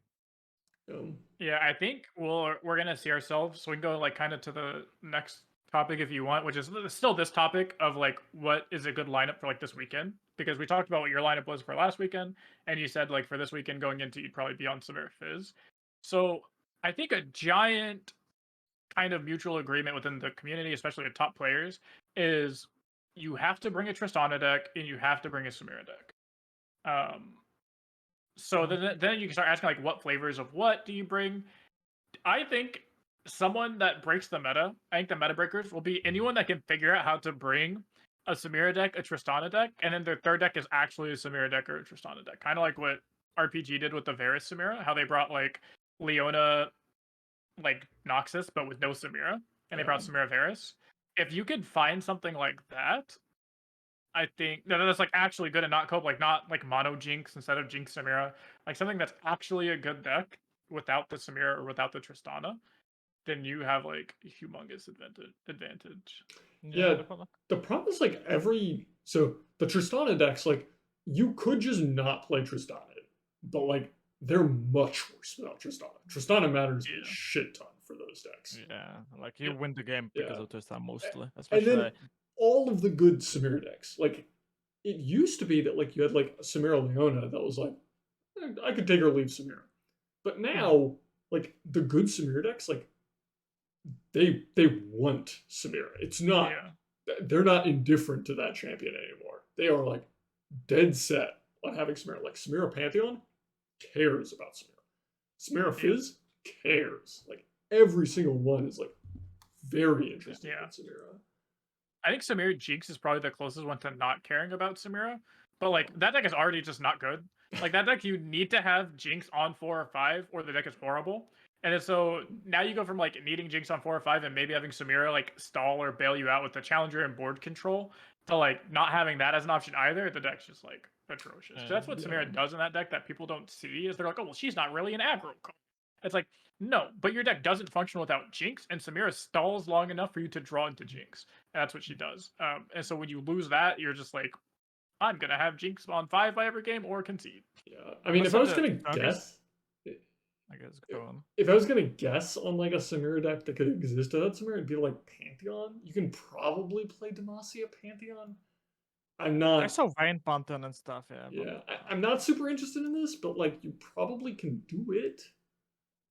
yeah, I think we're gonna see ourselves. So we can go like kind of to the next topic if you want, which is still this topic of like what is a good lineup for like this weekend, because we talked about what your lineup was for last weekend, and you said like for this weekend going into you'd probably be on Samir Fizz. So I think a giant kind of mutual agreement within the community, especially the top players, is you have to bring a Tristana deck and you have to bring a Samira deck. So then you can start asking like what flavors of what do you bring? I think someone that breaks the meta, I think the meta breakers will be anyone that can figure out how to bring a Samira deck, a Tristana deck, and then their third deck is actually a Samira deck or a Tristana deck. Kind of like what RPG did with the Varus Samira, how they brought like Leona like Noxus, but with no Samira, and they brought Samira Varus. If you could find something like that, I think that's like actually good and not cope, like not like mono Jinx instead of Jinx Samira, like something that's actually a good deck without the Samira or without the Tristana, then you have like a humongous advantage. Yeah, Definitely. the problem is like so the Tristana decks, like you could just not play Tristana, but like they're much worse without Tristana. Tristana matters a shit ton for those decks. Yeah, like you win the game because of Tristan mostly, And then especially. all of the good Samira decks, like it used to be that like you had like a Samira Leona that was like I could take or leave Samira, but now like the good Samira decks, like they want Samira. It's not they're not indifferent to that champion anymore. They are like dead set on having Samira. Like Samira Pantheon cares about Samira. Samira Fizz cares. Like every single one is like very interested in Samira. I think Samira Jinx is probably the closest one to not caring about Samira, but like that deck is already just not good. Like that deck, you need to have Jinx on 4 or 5, or the deck is horrible. And then so now you go from like needing Jinx on 4 or 5 and maybe having Samira like stall or bail you out with the challenger and board control So like not having that as an option either, the deck's just like atrocious. So that's what Yeah. Samira does in that deck that people don't see. Is they're like, oh well, she's not really an aggro card. It's like no, but your deck doesn't function without Jinx, and Samira stalls long enough for you to draw into Jinx. And that's what she does. And so when you lose that, you're just like, I'm gonna have Jinx on 5 by every game or concede. Yeah. I mean, What's if I was the gonna target? guess, I guess go on. if I was gonna guess on like a Samira deck that could exist without Samira, it'd be like Pantheon. You can probably play Demacia Pantheon. I'm I not. saw Vayne Pantheon and stuff, yeah. Yeah, I'm not super interested in this, but like you probably can do it.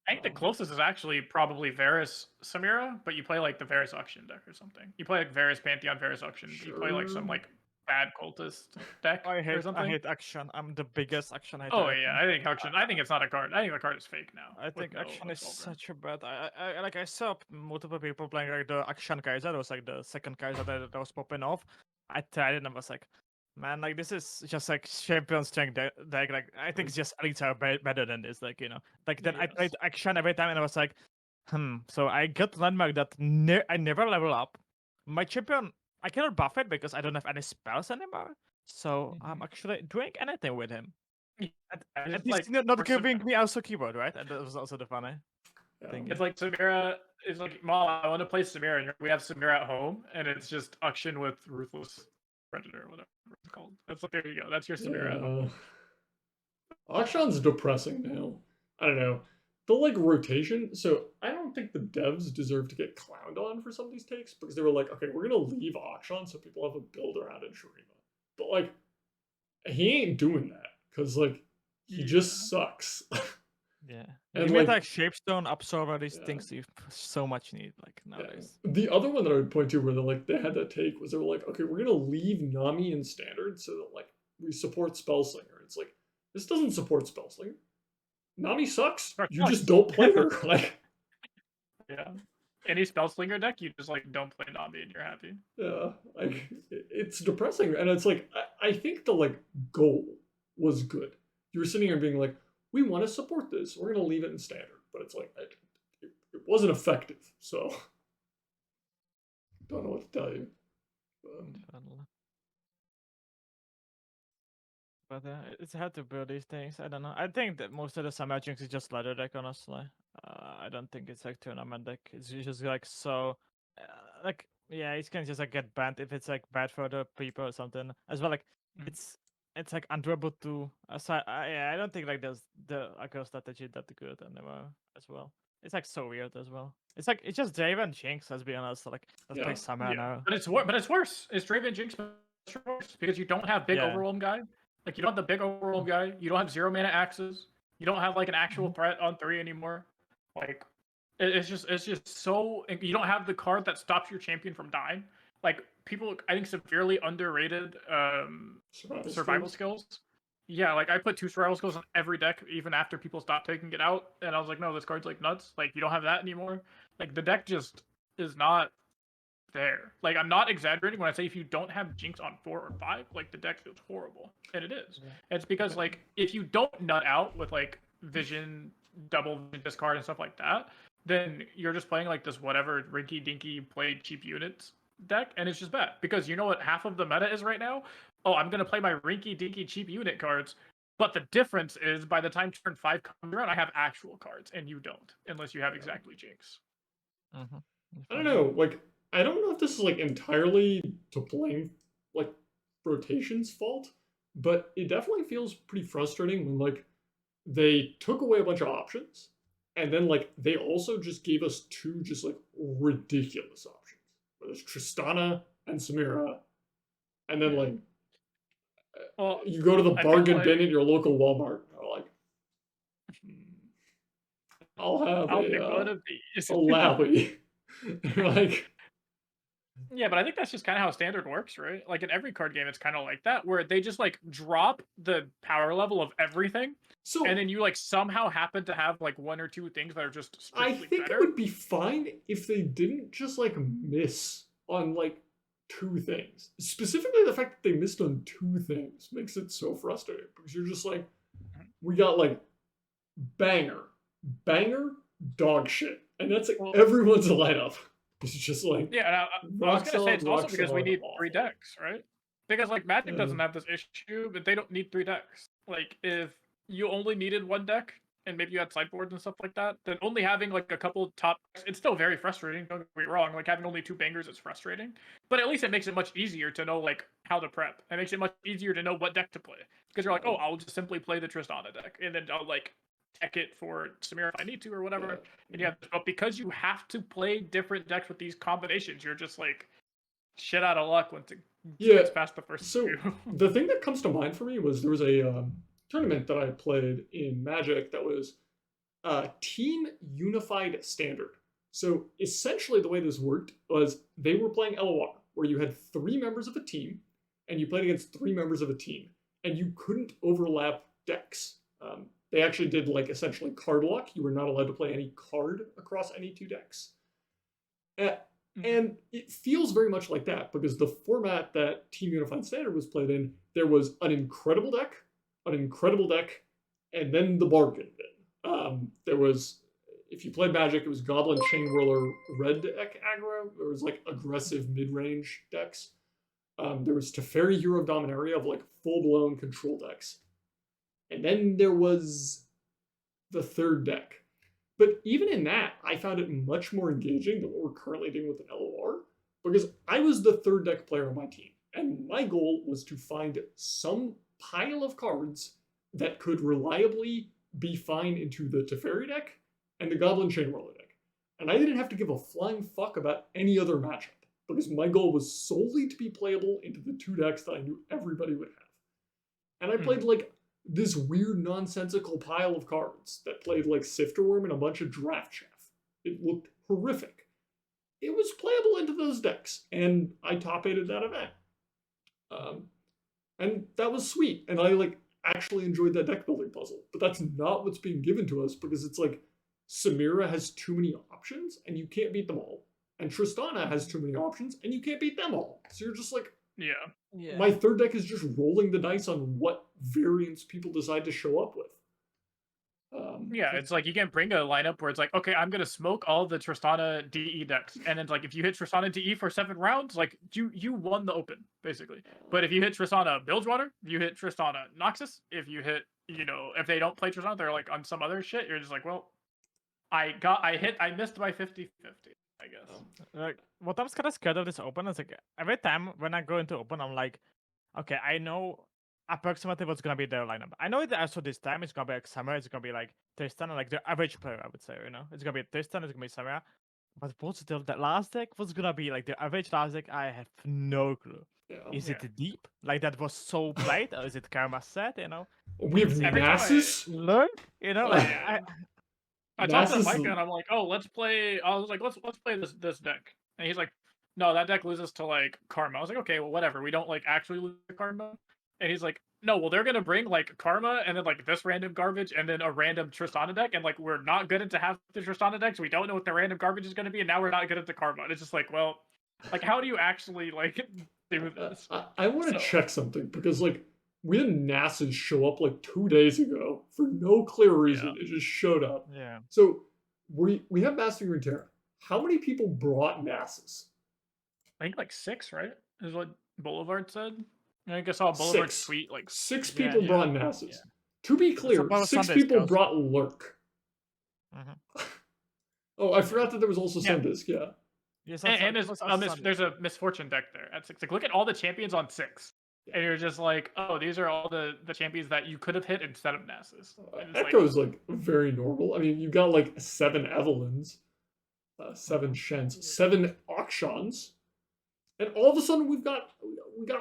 I think the closest is actually probably Varus Samira, but you play like the Varus Auction deck or something. You play like Varus Pantheon, Varus Auction. You play like some Sure. like bad cultist deck I or hate something. action. I'm the biggest action hater. Oh I yeah, think. I think Auction. I think it's not a card. I think the card is fake now. I with think no action is Solver. such a bad. I like I saw multiple people playing like the action Kaiser. That was like the second Kaiser that was popping off. I tried it and I was like, man, like this is just like champion strength deck. Like I think it's just elites are better than this. Like like then I played Yes. action every time and I was like, So I got landmark that I never level up. My champion I cannot buff it because I don't have any spells anymore. So I'm actually doing anything with him. I And just, he's like, not for giving me also keyboard, right? And that was also the funny thing. It's like Samira is like, Mom, I want to play Samira, and we have Samira at home, and it's just Auction with Ruthless Predator, whatever it's called. That's like, there you go. That's your Samira at home. Auction's depressing now. I don't know. The like rotation, so I don't think the devs deserve to get clowned on for some of these takes because they were like, okay, we're gonna leave Auction so people have a build around in Shurima. But like he ain't doing that because like he just sucks. Yeah. And, And like like- Shapestone, Absorber, these Yeah. things you so much need like nowadays. The other one that I would point to where they had that take was they were like, okay, we're gonna leave Nami in standard so that like we support Spellslinger. It's like this doesn't support Spellslinger. Nami sucks. Or You just don't play her. Like Yeah. Any Spellslinger deck, you just like don't play Nami and you're happy. yeah, like it's depressing, and it's like I think the like goal was good. You were sitting here being like, we want to support this. We're gonna leave it in standard, but it's like it wasn't effective. So don't know what to tell you. But it's hard to build these things. I don't know. I think that most of the summer jinx is just ladder deck, honestly. I don't think it's like tournament deck. It's just like so, like yeah, it can just like get banned if it's like bad for the people or something. As well, like it's like undoable to. Yeah, I don't think like there's the aggro strategy that good anymore as well. It's like so weird as well. It's like it's just Draven Jinx. Let's be honest. Like let's play summer now. But it's worse. It's Draven Jinx worse because you don't have big overwhelm guy. Like you don't have the big overwhelm guy. You don't have 0 mana axes. You don't have like an actual threat on 3 anymore. Like it's just so you don't have the card that stops your champion from dying. Like people I think severely underrated survival skills. Yeah, like I put 2 survival skills on every deck even after people stopped taking it out, and I was like, no, this card's like nuts. Like you don't have that anymore. Like the deck just is not there. Like I'm not exaggerating when I say if you don't have Jinx on 4 or 5, like the deck is horrible, and it is. It's because like if you don't nut out with like vision, double discard and stuff like that, then you're just playing like this whatever rinky dinky play cheap units deck, and it's just bad because you know what half of the meta is right now. Oh, I'm gonna play my rinky dinky cheap unit cards. But the difference is by the time turn 5 comes around, I have actual cards, and you don't, unless you have exactly Jinx. I don't know. Like I don't know if this is like entirely to blame like rotation's fault, but it definitely feels pretty frustrating when like they took away a bunch of options and then like they also just gave us 2 just like ridiculous options. There's Tristana and Samira, and then like you go to the bargain bin at your local Walmart. Like, I'll have a Lally. Like. Yeah, but I think that's just kind of how standard works, right? Like in every card game, it's kind of like that, where they just like drop the power level of everything, and then you like somehow happen to have like 1 or 2 things that are just strictly I think better. it would be fine if they didn't just like miss on like 2 things. Specifically, the fact that they missed on 2 things makes it so frustrating because you're just like, we got like banger, dog shit, and that's like everyone's lineup. It's just like Yeah, and I was rock gonna say solid, it's also rock because we solid, need 3 awful. decks, right? Because like Magic Yeah. doesn't have this issue, but they don't need 3 decks. Like if you only needed 1 deck and maybe you had sideboards and stuff like that, then only having like a couple top it's still very frustrating, don't get me wrong. Like having only 2 bangers is frustrating. But at least it makes it much easier to know like how to prep. It makes it much easier to know what deck to play. Because you're like, oh, I'll just simply play the Tristana deck, and then I'll like tech it for Samira if I need to or whatever. And yeah, but because you have to play different decks with these combinations, you're just like shit out of luck once it gets past the first So few. the thing that comes to mind for me was there was a tournament that I played in Magic that was Team Unified Standard. So essentially, the way this worked was they were playing LOR, where you had 3 members of a team, and you played against 3 members of a team, and you couldn't overlap decks. They actually did like essentially card lock. You were not allowed to play any card across any 2 decks. And it feels very much like that because the format that Team Unified Standard was played in, there was an incredible deck, and then the bargain bin. There was, if you played Magic, it was Goblin Chain Whirler red deck aggro. There was like aggressive mid-range decks. There was Teferi Hero of Dominaria of like full-blown control decks. And then there was the third deck. But even in that, I found it much more engaging than what we're currently doing with an LOR, because I was the third deck player on my team, and my goal was to find some pile of cards that could reliably be fine into the Teferi deck and the Goblin Chainwhirler deck. And I didn't have to give a flying fuck about any other matchup, because my goal was solely to be playable into the 2 decks that I knew everybody would have. And I played like this weird nonsensical pile of cards that played like Sifterworm and a bunch of Draft Chaff. It looked horrific. It was playable into those decks, and I top-aided that event. And that was sweet, and I like actually enjoyed that deck building puzzle. But that's not what's being given to us, because it's like Samira has too many options, and you can't beat them all. And Tristana has too many options, and you can't beat them all. So you're just like, yeah. my third deck is just rolling the dice on what variants people decide to show up with. Yeah, it's like you can bring a lineup where it's like, okay, I'm gonna smoke all the Tristana DE decks, and it's like if you hit Tristana DE for 7 rounds, like you won the open basically. But if you hit Tristana Bilgewater, if you hit Tristana Noxus, if you hit, if they don't play Tristana, they're like on some other shit. You're just like, well, I missed by 50-50, I guess. Like what I'm kind of scared of this open is like every time when I go into open, I'm like, okay, I know approximately what's gonna be their lineup. I know that also this time it's gonna be like Samara, it's gonna be like Tristan, like the average player, I would say, it's gonna be Tristan, it's gonna be Samara. But what's the last deck? What's gonna be like the average last deck? I have no clue. Is it deep? Like that was so played, or is it Karma set? We have Nasus. Learn, like I talked to Micah and I'm like, oh, let's play. I was like, let's play this deck, and he's like, no, that deck loses to like Karma. I was like, okay, well, whatever. We don't like actually lose to Karma. And he's like, no, well, they're gonna bring like Karma and then like this random garbage and then a random Tristana deck, and like we're not good into half the Tristana decks. We don't know what the random garbage is gonna be, and now we're not good at the Karma. And it's just like, well, like how do you actually like do this? I want to check something, because like we had Nasus show up like 2 days ago for no clear reason. It just showed up. Yeah. So we have Mastering Runeterra. How many people brought Nasus? I think like 6, right? Is what Boulevard said. I think I saw Boulevard tweet like 6 people brought Nasus. Yeah. To be clear, 6 people brought Lurk. Oh, I forgot that there was also Sundisk. Yeah. Yes, and there's a Misfortune deck there at 6. Like, look at all the champions on 6. And you're just like, oh, these are all the champions that you could have hit instead of Nasus. Echo's like very normal. I mean, you got like 7 Evelyns, 7 Shens, 7 Auctions, and all of a sudden we got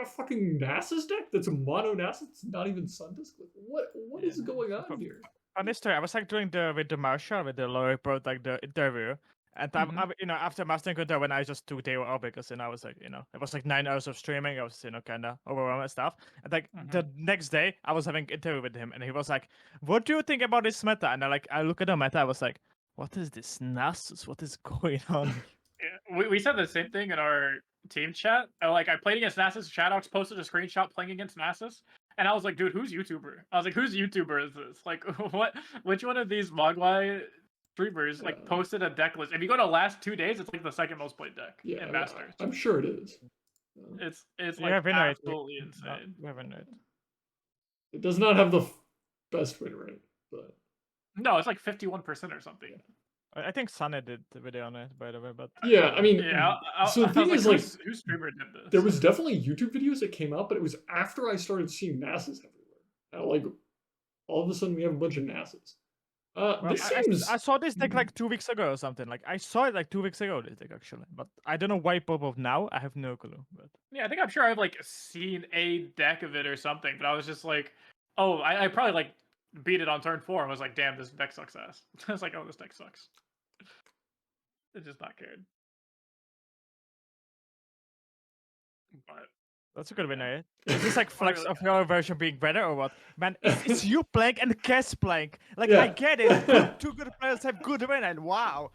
a fucking Nasus deck that's a mono Nasus. It's not even Sundisk. Like, what is going on here? On this story, I was like doing with the Marshall with the Lori Pro, like the interview. And after Mastering Runeterra, when I just took day off, because I was like, it was like 9 hours of streaming. I was, kind of overwhelmed and stuff. And like the next day, I was having an interview with him, and he was like, "What do you think about this meta?" And I look at the meta, I was like, "What is this Nasus? What is going on?" Yeah, we said the same thing in our team chat. Like, I played against Nasus. Shadox posted a screenshot playing against Nasus. And I was like, dude, whose YouTuber? I was like, whose YouTuber is this? Like, which one of these Mogwai streamers Yeah. like posted a deck list. If you go to last 2 days, it's like the second most played deck Yeah, in Masters. I'm sure it is. It's You like have win rate. absolutely No, insane. you have win rate. It does not have the best win rate, but No, it's like 51% or something. I think Sunny did the video on it, by the way, but yeah, I mean, Yeah, so the I thing was is, like, whose streamer did this? there was definitely YouTube videos that came out, but it was after I started seeing Nasus everywhere. And, like, all of a sudden we have a bunch of Nasus. well, This seems. I saw this deck like 2 weeks ago or something. Like I saw it like 2 weeks ago. This deck actually, but I don't know why pop up now. I have no clue. But Yeah, I think I'm sure I've like seen a deck of it or something, but I was just like, oh, I probably like beat it on turn 4 and was like, damn, this deck sucks ass. I was like, oh, this deck sucks. It just not cared. But that's a good win Yeah. rate. Is this like flex really of your version being better or what? Man, it's you playing and Cass playing. Like Yeah. I get it. Two good players have good win rate. Wow.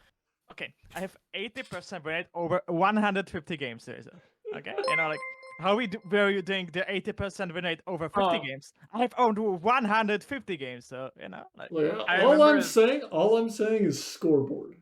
Okay, I have 80% win rate over 150 games. Okay, you know, like how were you doing the 80% win rate over 50 Oh. games? I have owned 150 games, so you know, like Like, I all remember I'm saying is scoreboard.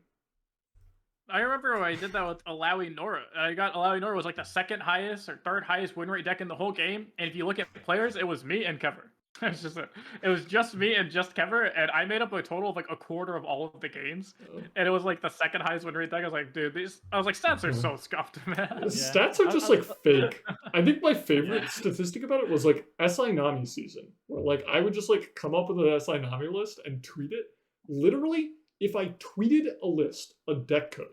I remember when I did that with Alawi Nora. I got Alawi Nora was like the second highest or third highest win rate deck in the whole game. And if you look at players, it was me and Kever. It was just me and just Kever, and I made up a total of like a quarter of all of the games. Oh. And it was like the second highest win rate deck. I was like, dude, I was like, stats are so scuffed, man. The stats are just like fake. I think my favorite statistic about it was like SI Nami season, where like I would just like come up with an SI Nami list and tweet it. Literally, if I tweeted a list, a deck code,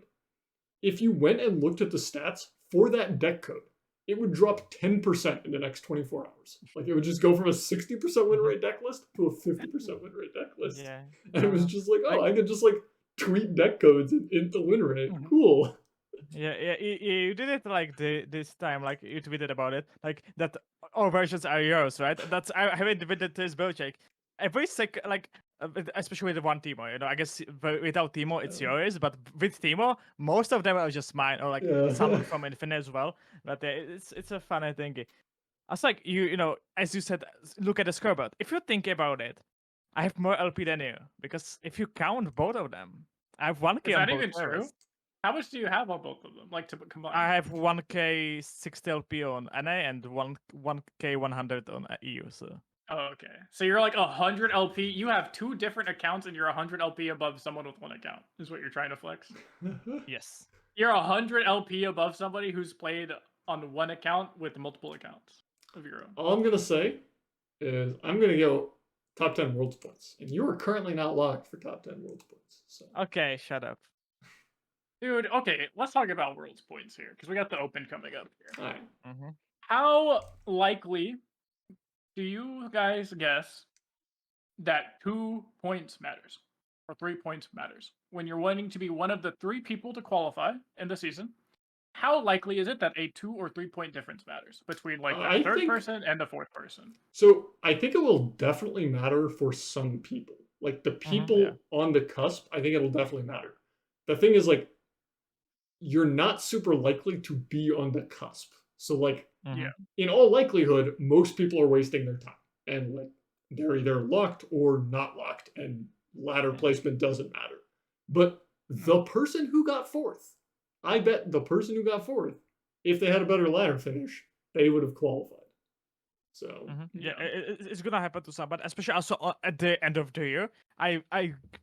if you went and looked at the stats for that deck code, it would drop 10% in the next 24 hours. Like it would just go from a 60% win rate deck list to a 50% win rate deck list. yeah. And it was just like, oh, I could just like tweet deck codes into win rate. Cool. Yeah, you did it like this time, like you tweeted about it, like that all versions are yours, right? That's I haven't tweeted this BaJAtak. Every like especially with the one Teemo, you know, I guess without Teemo it's yours, but with Teemo, most of them are just mine, or like some from Infinite as well. But it's a funny thing. I was like, you know, as you said, look at the scoreboard. If you think about it, I have more LP than you, because if you count both of them, I have 1k Is on that both even true? players. How much do you have on both of them? Like to combine? I have 1k 60 LP on NA and 1k 100 on EU. So. Oh, okay. So you're like 100 LP. You have 2 different accounts, and you're 100 LP above someone with 1 account. Is what you're trying to flex? Yes. You're 100 LP above somebody who's played on 1 account with multiple accounts of your own. All I'm gonna say is I'm gonna go top 10 worlds points, and you are currently not locked for top 10 worlds points. So. Okay, shut up. Dude, okay, let's talk about worlds points here, because we got the open coming up here. All right. How likely do you guys guess that 2 points matters, or 3 points matters, when you're wanting to be one of the 3 people to qualify in the season? How likely is it that a 2 or 3 point difference matters between like the third person and the fourth person? So I think it will definitely matter for some people. Like the people on the cusp, I think it'll definitely matter. The thing is, like, you're not super likely to be on the cusp. So like, in all likelihood, most people are wasting their time, and like they're either locked or not locked, and ladder placement doesn't matter. But the person who got 4th, I bet the person who got 4th, if they had a better ladder finish, they would have qualified. So it's gonna happen to somebody, especially also at the end of the year. I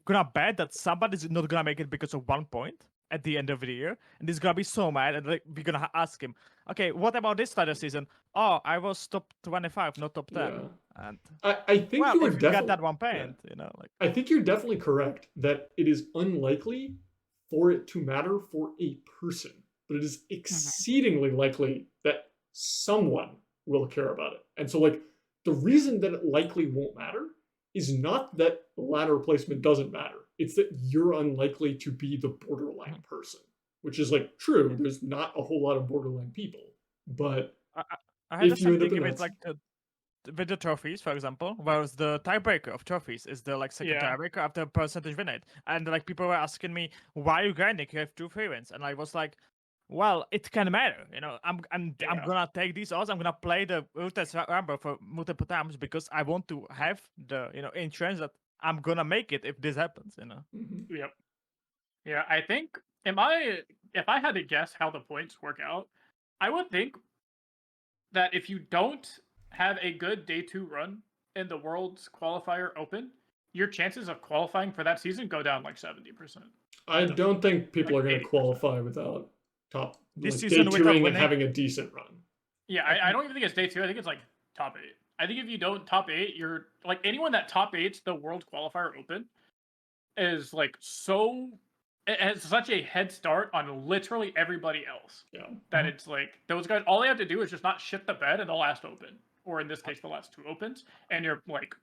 gonna bet that somebody's not gonna make it because of 1 point at the end of the year, and he's gonna be so mad, and like we're gonna ask him, okay, what about this ladder season? Oh, I was top 25, not top 10. Yeah. And I think you if you definitely got that 1 point, you know, like I think you're definitely correct that it is unlikely for it to matter for a person, but it is exceedingly likely that someone will care about it. And so like the reason that it likely won't matter is not that ladder placement doesn't matter. It's that you're unlikely to be the borderline person, which is like true. There's not a whole lot of borderline people, but I had the if you same end up thing in with that, like with the trophies, for example, whereas the tiebreaker of trophies is the like second tiebreaker after percentage win rate, and like people were asking me, why are you grinding? You have 2 free wins, and I was like, well, it can matter, you know. I'm gonna take these odds. I'm gonna play the Runeterra Rumble for multiple times because I want to have the insurance that I'm gonna make it if this happens, you know. Yep. Yeah, I think if I had to guess how the points work out, I would think that if you don't have a good day 2 run in the World's Qualifier Open, your chances of qualifying for that season go down like 70%. I don't think people Like are going to 80%. qualify without This like day season without twoing and winning, having a decent run. Yeah, I I think don't even think it's day 2. I think it's like top 8. I think if you don't top 8, you're like anyone that top 8's the World Qualifier Open is like so it has such a head start on literally everybody else Yeah. that it's like those guys all they have to do is just not shit the bed in the last open, or in this case the last 2 opens, and you're like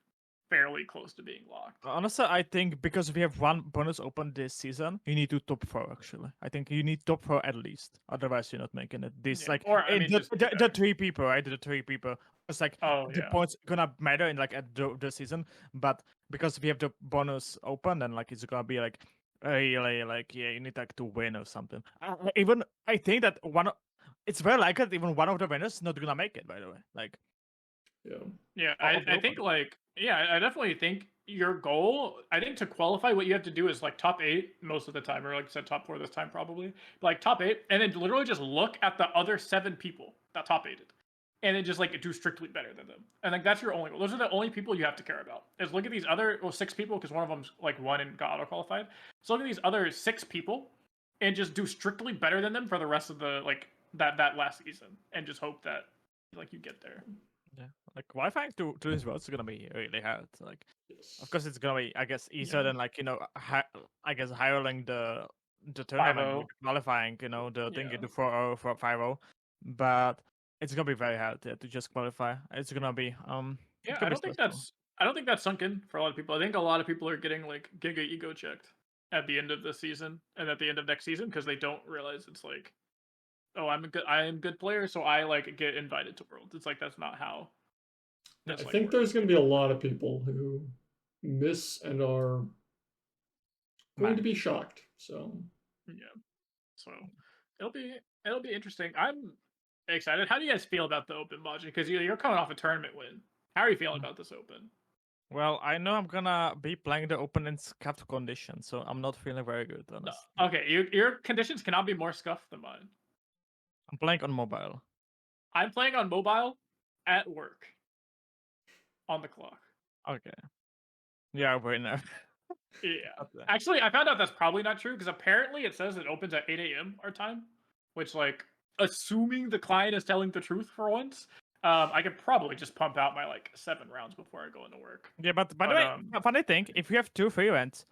fairly close to being locked. honestly, I think because we have one bonus open this season, you need to top 4 actually. I think you need top 4 at least. Otherwise, you're not making it. This Yeah. like Or I mean just the 3 people, right? The 3 people. It's like oh the yeah. points gonna matter in like at the season, but because we have the bonus open, then like it's gonna be like really like yeah, you need like to win or something. Even I think that it's very likely that even one of the winners is not gonna make it. By the way, like Yeah. Yeah, of the I think open. like yeah, I definitely think your goal. I think to qualify, what you have to do is like top 8 most of the time, or like I said, top 4 this time probably. But like top 8, and then literally just look at the other 7 people that top 8'd, and then just like do strictly better than them. And like that's your only goal. Those are the only people you have to care about. Is look at these other 6 people because one of them's like won and got auto qualified. So look at these other 6 people, and just do strictly better than them for the rest of the like that last season, and just hope that like you get there. Yeah, like qualifying to this world is gonna be really hard. Like, Yes. of course, it's gonna be, I guess, easier Yeah. than like I guess hiring the tournament 5-0. with qualifying. The thing Yeah. you do 4-0 for 5-0, but it's gonna be very hard to just qualify. It's gonna be Yeah, it's gonna be stressful. I don't think that's sunk in for a lot of people. I think a lot of people are getting like giga ego checked at the end of this season and at the end of next season because they don't realize it's like, oh, I am a good player, so I like get invited to Worlds. It's like that's not how I this like think there's works. going to be a lot of people who miss and are going to Man. be shocked. So Yeah. So it'll be interesting. I'm excited. How do you guys feel about the Open BaJAtak? Because you're coming off a tournament win. How are you feeling about this Open? Well, I know I'm gonna be playing the open in scuffed condition, so I'm not feeling very good, No. honestly. Okay, your conditions cannot be more scuffed than mine. I'm playing on mobile. I'm playing on mobile at work on the clock. Okay. Yeah, winner. Yeah. Actually, I found out that's probably not true because apparently it says it opens at 8 a.m. our time, which, like, assuming the client is telling the truth for once, I could probably just pump out my like 7 rounds before I go into work. Yeah, but by the But way, funny thing, if you have 2 free events,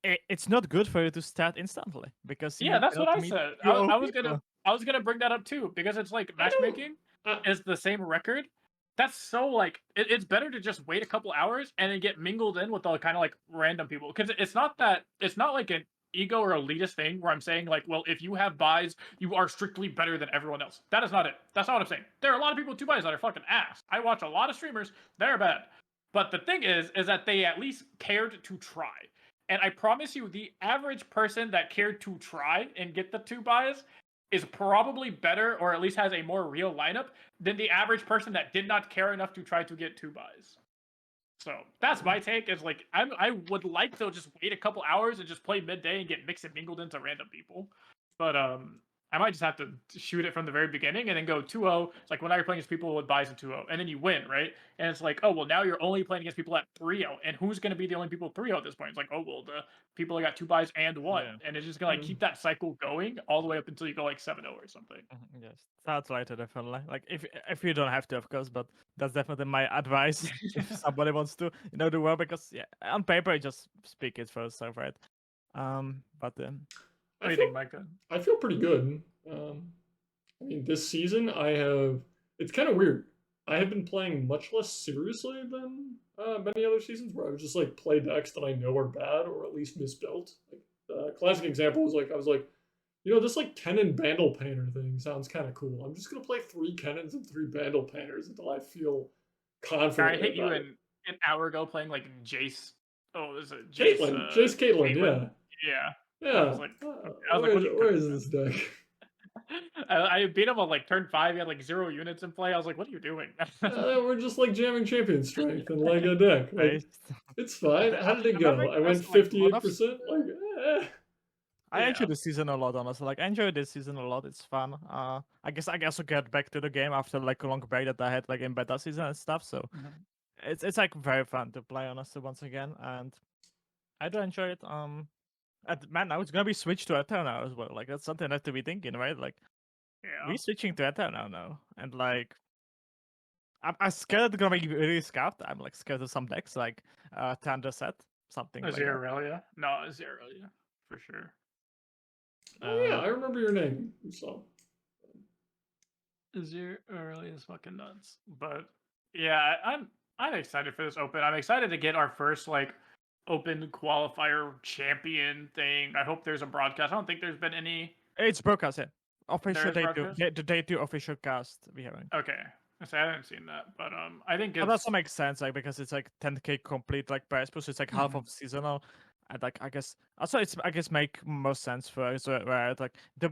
it's not good for you to start instantly because yeah, you that's what cannot I meet said. your own I people. was gonna bring that up too because it's like I don't. matchmaking is the same record. That's so like it's better to just wait a couple hours and then get mingled in with all kind of like random people because it's not like an ego or elitist thing where I'm saying like, well, if you have buys, you are strictly better than everyone else. That is not it. That's not what I'm saying. There are a lot of people with 2 buys that are fucking ass. I watch a lot of streamers. They're bad. But the thing is that they at least cared to try. And I promise you, the average person that cared to try and get the 2 buys is probably better, or at least has a more real lineup than the average person that did not care enough to try to get 2 buys. So that's my take. Is like I would like to just wait a couple hours and just play midday and get mixed and mingled into random people, but I might just have to shoot it from the very beginning and then go 2-0. It's like when you're playing against people with buys in 2-0, and then you win, right? And it's like, oh well, now you're only playing against people at 3-0, and who's going to be the only people 3-0 at this point? It's like, oh well, the people that got 2 buys and 1, Yeah. and it's just gonna like keep that cycle going all the way up until you go like 7-0 or something. Yes, start later definitely. Like if you don't have to, of course, but that's definitely my advice if somebody wants to, do well because yeah, on paper you just speak it first, so right. But What do you think, Micah? I feel pretty good. I mean, this season it's kind of weird. I have been playing much less seriously than many other seasons where I would just like play decks that I know are bad or at least misbuilt. Like classic example was like I was like, this like Kennen Bandle Painter thing sounds kind of cool. I'm just gonna play 3 Kennens and 3 Bandle Painters until I feel confident. I hit you about it. an hour ago playing like Jace. Oh, is it Jace? Jace Caitlyn, Caitlyn? yeah. Yeah. Yeah. I was like, Where is this deck? I beat him on like turn 5. He had like 0 units in play. I was like, what are you doing? We're just like jamming champion strength and like a deck. Like, based. it's fine. How did it go? I went Like, a lot of 58%. Like, I enjoy the season a lot, honestly. Like, I enjoy this season a lot. It's fun. I guess I will get back to the game after like a long break that I had like in beta season and stuff. So it's like very fun to play, honestly, once again, and I do enjoy it. And man, now it's gonna be switched to Ether now as well. Like that's something I have to be thinking, right? Like Yeah. we switching to Ether now, and like I'm scared it's gonna be really scuffed. I'm like scared of some decks like Thunder Set, something like that. Aziralia? No, Aziralia for sure. Oh yeah, I remember your name. So Aziralia is fucking nuts. But yeah, I'm excited for this open. I'm excited to get our first like open qualifier champion thing. I hope there's a broadcast. I don't think there's been any. It's broadcast, yeah. Official is day broadcast? two. The day two official cast we haven't. Okay. I haven't seen that, but I think That it's also makes sense, like because it's like 10k complete like price plus it's like half of seasonal, and like I guess also it's I guess make more sense for us where like the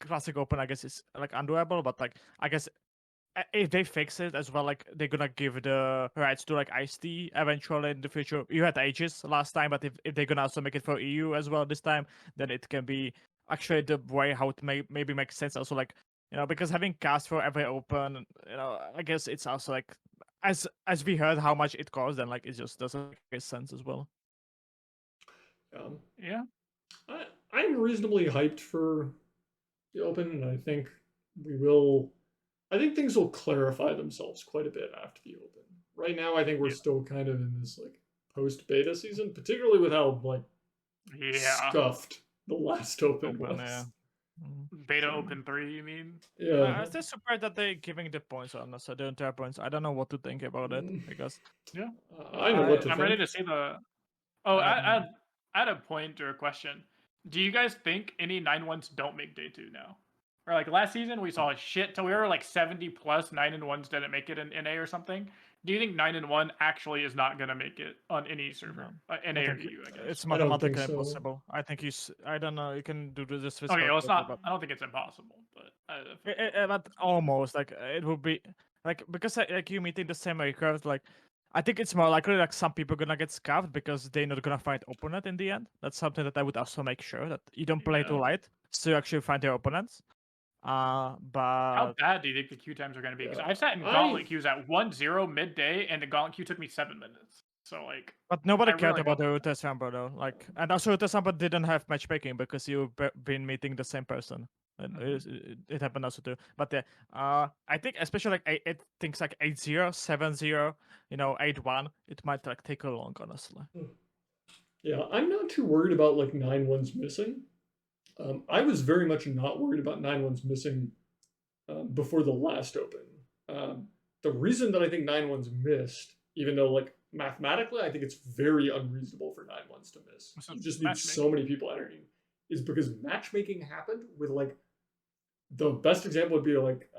classic open I guess is like undoable, but like I guess if they fix it as well, like they're gonna give the rights to like Ice-T eventually in the future. You had Aegis last time, but if they're gonna also make it for EU as well this time, then it can be actually the way how it maybe makes sense. Also, like because having cast for every open, I guess it's also like as we heard how much it costs, then like it just doesn't make sense as well. Yeah. I'm reasonably hyped for the open, and I think we will. I think things will clarify themselves quite a bit after the open. Right now, I think we're still kind of in this like post beta season, particularly with how like scuffed the last open was. Yeah. Beta Open 3, you mean? Yeah. I'm still surprised that they're giving the points on us, so the entire points. I don't know what to think about it because I know what to think. I'm ready to see the. Oh, I had a point or a question. Do you guys think any 9-1s don't make day 2 now? Or like last season we saw a shit till we were like 70 plus 9-1s didn't make it in NA or something. Do you think 9-1 actually is not gonna make it on any server? NA or EU, I guess. It's mathematically impossible. I think I don't know. You can do this with. Okay, well, it's not. I don't think it's impossible, but. But almost like it would be like because like you meeting the same recurve, like I think it's more likely like some people gonna get scuffed because they're not gonna find opponent in the end. That's something that I would also make sure that you don't play too light, so you actually find your opponents. But how bad do you think the queue times are going to be? Because I've sat in gauntlet queues at 1-0 midday, and the gauntlet queue took me 7 minutes. So like, but nobody cared about the Ruta Samba though. Like, and also Ruta Samba didn't have matchmaking because you've been meeting the same person. And it happened also too. But I think especially like things like 8-0, 7-0, 8-1, it might like take a long, honestly. Yeah, I'm not too worried about like 9-1s missing. I was very much not worried about 9-1s missing before the last open. The reason that I think 9-1s missed, even though like mathematically I think it's very unreasonable for 9-1s to miss, you just need so many people entering, is because matchmaking happened with like the best example would be like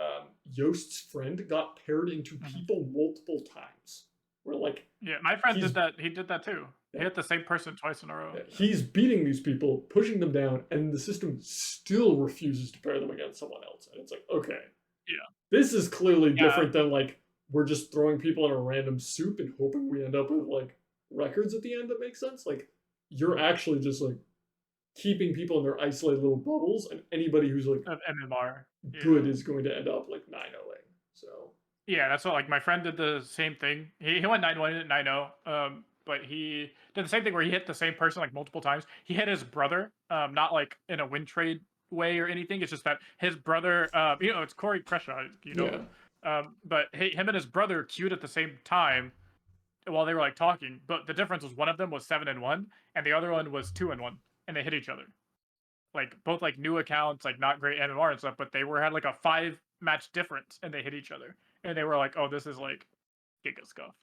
Yost's friend got paired into people multiple times. Where like my friend did that. He did that too. He hit the same person twice in a row. He's beating these people, pushing them down, and the system still refuses to pair them against someone else. And it's like, okay, this is clearly different than like we're just throwing people in a random soup and hoping we end up with like records at the end that make sense. Like you're actually just like keeping people in their isolated little bubbles, and anybody who's like MMR good is going to end up like 9-0ing. So that's what like my friend did the same thing. He went 9-1 and 9-0. But he did the same thing where he hit the same person like multiple times. He hit his brother, not like in a win trade way or anything. It's just that his brother, it's Corey Kreshaw, but him and his brother queued at the same time while they were like talking. But the difference was one of them was 7-1 and the other one was 2-1, and they hit each other. Like both like new accounts, like not great MMR and stuff, but they had like a 5-match difference and they hit each other. And they were like, oh, this is like giga scuffed.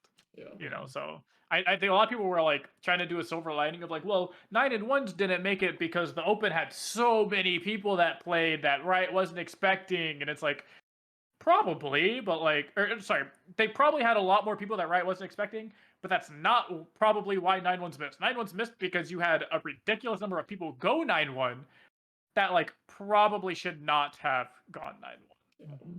So I think a lot of people were like trying to do a silver lining of like, well, 9-1s didn't make it because the open had so many people that played that Riot wasn't expecting, and it's like probably, but like, they probably had a lot more people that Riot wasn't expecting, but that's not probably why 9-1s missed. 9-1s missed because you had a ridiculous number of people go 9-1 that like probably should not have gone 9-1.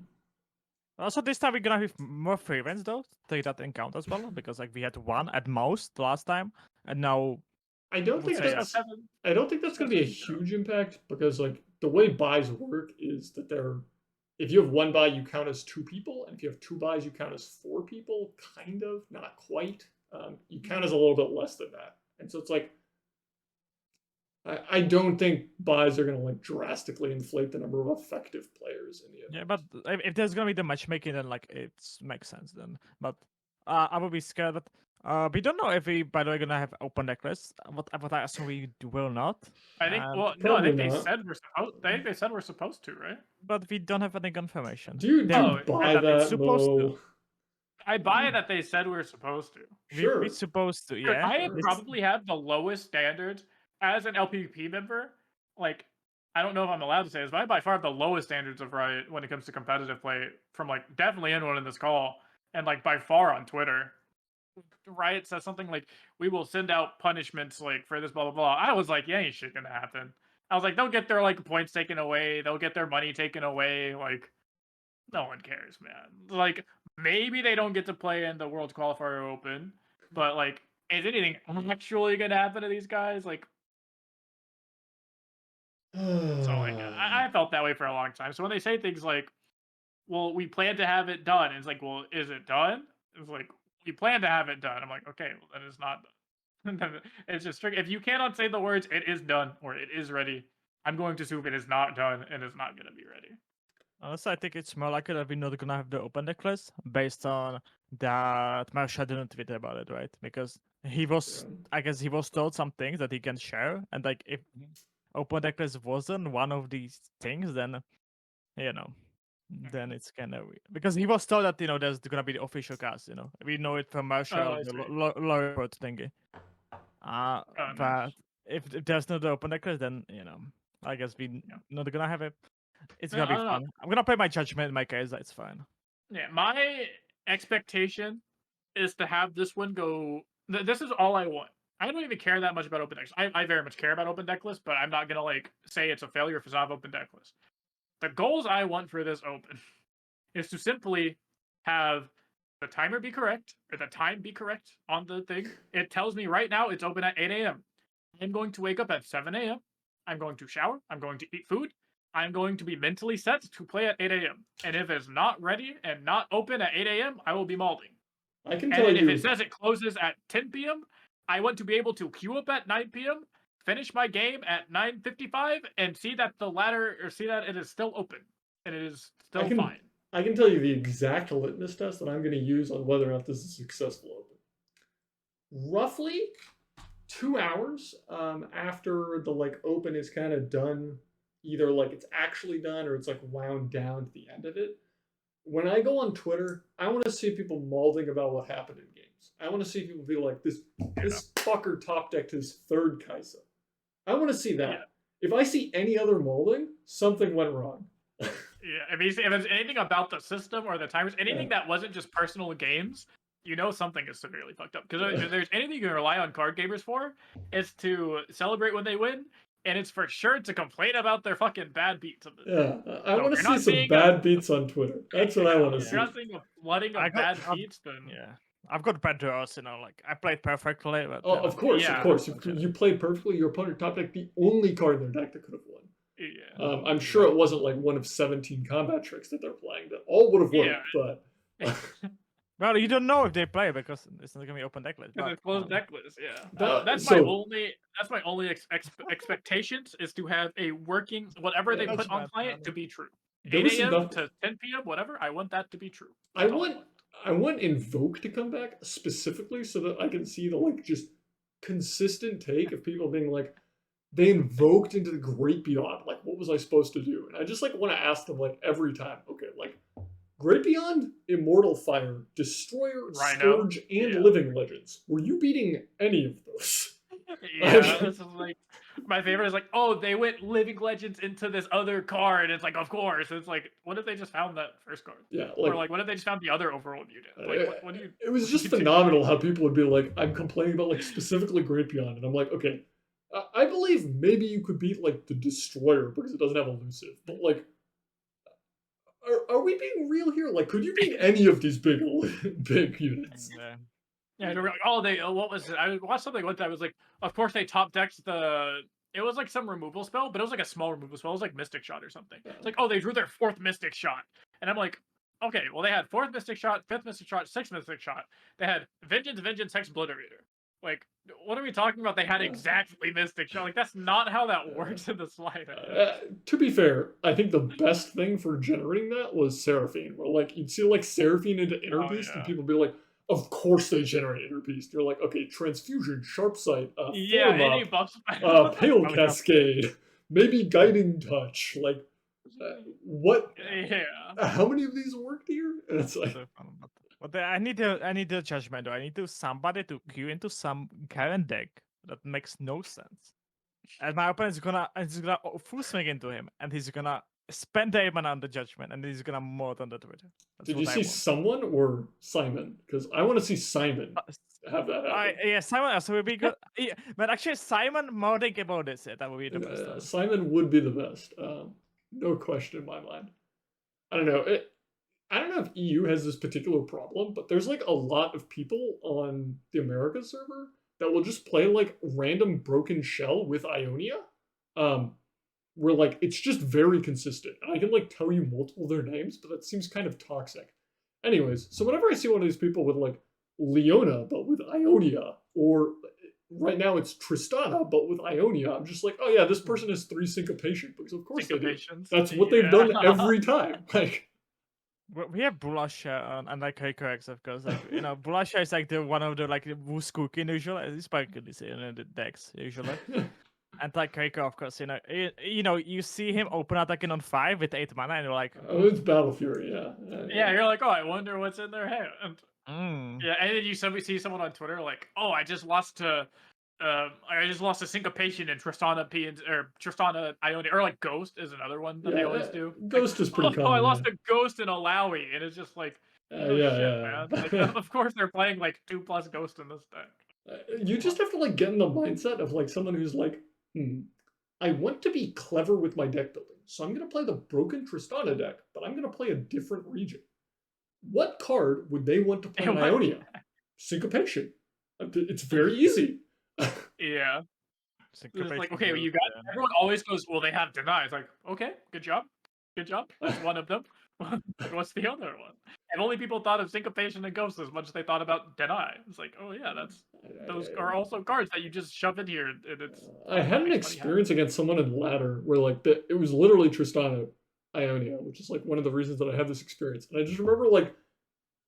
Also, this time we're gonna have more free events though. Take that into account as well, because like we had one at most last time, and now I don't would think say that's yes. I don't think that's going to be a 7-0. huge impact because like the way buys work is that if you have one buy you count as 2 people, and if you have 2 buys you count as 4 people, kind of, not quite. You count as a little bit less than that, and so it's like I don't think buys are going to like drastically inflate the number of effective players in the event. Yeah, but if there's gonna be the matchmaking, then like it makes sense then. But I would be scared that we don't know if we, by the way, gonna have open deck lists. What I assume we will not. I think. And Well, no, I Probably think they not. said we're supposed. I think they said we're supposed to, right? but we don't have any confirmation. Do you They Oh, buy said it's that, supposed to. Mo? I buy that they said we're supposed to. Sure. We supposed to, Dude, yeah. I have Sure. probably have the lowest standards as an LPP member. Like, I don't know if I'm allowed to say this, but I by far have the lowest standards of Riot when it comes to competitive play from like definitely anyone in this call, and like by far on Twitter. Riot says something like, "We will send out punishments like for this blah blah blah." I was like, "Yeah, ain't shit gonna happen." I was like, "They'll get their like points taken away. They'll get their money taken away. Like, no one cares, man. Like, maybe they don't get to play in the World Qualifier Open, but like, is anything actually gonna happen to these guys? Like, so like, I felt that way for a long time. So when they say things like, "Well, we plan to have it done," it's like, "Well, is it done?" It's like, "We plan to have it done." I'm like, "Okay, well, then it's not done." It's just strict. If you cannot say the words "it is done" or "it is ready," I'm going to assume it is not done and is not going to be ready. Honestly, I think it's more likely that we're not gonna have the open deck list based on that Marsha didn't tweet about it, right? Because he was, Yeah. I guess, he was told some things that he can share, and like if open deck list wasn't one of these things, then you know, then it's kind of weird. Because he was told that there's gonna be the official cast. We know it from Marsha, I the see. law report thingy. Oh, But nice. if there's no the open deck list, then I guess we not gonna have it. It's Yeah, gonna I be don't know. fun. I'm gonna play my judgment in my case. That's fine. Yeah, my expectation is to have this one go. This is all I want. I don't even care that much about open decks. I very much care about open deck lists, but I'm not gonna like say it's a failure if it's not open deck list. The goals I want for this open is to simply have the timer be correct or the time be correct on the thing. It tells me right now it's open at 8 a.m. I'm going to wake up at 7 a.m. I'm going to shower. I'm going to eat food. I'm going to be mentally set to play at 8 a.m. And if it's not ready and not open at 8 a.m., I will be malding. I can And tell then if you. it says it closes at 10 p.m., I want to be able to queue up at 9 p.m., finish my game at 9:55, and see that the ladder or see that it is still open and it is still fine. I can tell you the exact litmus test that I'm going to use on whether or not this is a successful open. Roughly 2 hours after the like open is kind of done, either like it's actually done or it's like wound down to the end of it. When I go on Twitter, I want to see people malding about what happened in games. I want to see people be like, this fucker top decked his third Kaisa. I want to see that. Yeah. If I see any other molding, something went wrong. Yeah, if it's anything about the system or the timers, anything that wasn't just personal games, something is severely fucked up. Because if there's anything you can rely on card gamers for, it's to celebrate when they win, and it's for sure to complain about their fucking bad beats. Yeah, I So want to if you're see not some seeing bad beats on Twitter. That's what I want to If see. you're not seeing a flooding of bad beats, then Yeah, I've got bad draws. Like I played perfectly, but Oh, of course, Yeah. of course. You played perfectly. Your opponent top decked the only card in their deck that could have won. yeah. I'm sure it wasn't like one of 17 combat tricks that they're playing that all would have worked, but well, you don't know if they play because it's not gonna be open deck list. Because But it's closed deck list, yeah. That- That's my only expectations is to have a working whatever they put on client to be true. There 8 was some a.m. to 10 p.m. whatever. I want that to be true. I That's all want Invoke to come back specifically so that I can see the like just consistent take of people being like, they invoked into the Great Beyond. Like, what was I supposed to do? And I just like want to ask them like every time. Okay, like Great Beyond, Immortal Fire, Destroyer, Rhino, Scourge, and yeah. Living Legends. Were you beating any of those? Yeah, this is like my favorite is like, oh, they went Living Legends into this other card. It's like, of course. It's like, what if they just found that first card? Yeah, Or like, what if they just found the other overworld unit? Like, what do you? It was what just do you do? phenomenal how people would be like, I'm complaining about like specifically Great Beyond, and I'm like, okay, I believe maybe you could beat like the Destroyer because it doesn't have elusive, but like, are we being real here? Like, could you beat any of these big units? yeah. Yeah, they were like, oh, what was it? I watched something one time. It was like, of course they top decked the. It was like some removal spell, but it was like a small removal spell. It was like Mystic Shot or something. It's like, oh, they drew their 4th Mystic Shot, and I'm like, okay, well they had 4th Mystic Shot, 5th Mystic Shot, 6th Mystic Shot. They had Vengeance, Hex, Obliterator. Like, what are we talking about? They had exactly Mystic Shot. Like, that's not how that works in the slider. To be fair, I think the best thing for generating that was Seraphine, where like you'd see like Seraphine into Inner Beast, and people would be like, "Of course they generate Inner Beast." You're like, "Okay, Transfusion, Sharp Sight, Yeah, Form any Up, buffs. Pale Cascade, maybe Guiding Touch." Like, what? Yeah. How many of these worked here? And it's like, But I need the judgment. I need to somebody to queue into some current deck that makes no sense. And my opponent is gonna full swing into him, and he's gonna spend the mana on the judgment, and he's gonna mod on the Twitter. That's did what you I see want. someone or Simon? Because I want to see Simon have that happen. Yeah, Simon also would be good. Yeah, but actually, Simon modding about this, that would be the best. Simon would be the best. No question in my mind. I don't know. I don't know if EU has this particular problem, but there's like a lot of people on the America server that will just play like random broken shell with Ionia. Where like it's just very consistent. And I can like tell you multiple of their names, but that seems kind of toxic. Anyways, so whenever I see one of these people with like Leona but with Ionia, or right now it's Tristana but with Ionia, I'm just like, oh yeah, this person has 3 syncopation, because of course they do. That's what they've done every time. Like, we have Bulasha and like Hycorex, of course. Like, you know, Bulasha is like the one of the like Wuskukin usually. It's basically in the decks usually. And like Hyco, of course, you know, you see him open attacking on 5 with 8 mana, and you're like, oh, it's Battle Fury, yeah. Yeah, you're like, oh, I wonder what's in their hand. mm. Yeah, and then you see someone on Twitter like, oh, I just lost to syncopation in Tristana or Tristana Ionia, or like Ghost is another one that they always do. Ghost like, is pretty common. Oh, I lost a Ghost in Alawi, and it's just like, man. Like, of course they're playing like 2+ Ghost in this deck. You just have to like get in the mindset of like someone who's like, I want to be clever with my deck building, so I'm going to play the Broken Tristana deck, but I'm going to play a different region. What card would they want to play in Ionia? Syncopation. It's very easy. Yeah. It's like, okay, well, you got everyone always goes, well, they have Deny. It's like, okay, good job. That's one of them. What's the other one? And only people thought of Syncopation and Ghost as much as they thought about Deny. It's like, oh yeah, those are also cards that you just shove in here, and it's. I had an experience against someone in Ladder where like it was literally Tristana Ionia, which is like one of the reasons that I have this experience. And I just remember like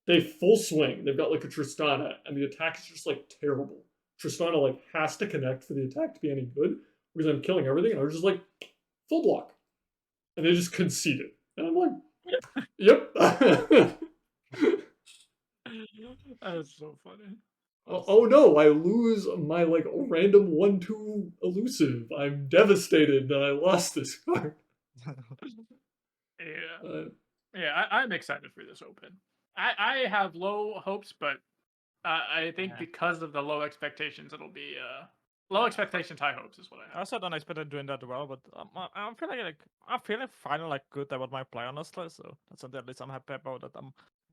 they full swing. They've got like a Tristana, and the attack is just like terrible. Tristana like has to connect for the attack to be any good because I'm killing everything, and I was just like full block, and they just conceded, and I'm like, yep. That's so funny. Oh no, I lose my like random 1/2 elusive. I'm devastated that I lost this card. Yeah, I'm excited for this open. I have low hopes, but I think because of the low expectations, it'll be low expectations, high hopes is what I have. I also don't expect doing that well, but I'm feeling finally like good about my play, honestly. So that's at least I'm happy about that. I'm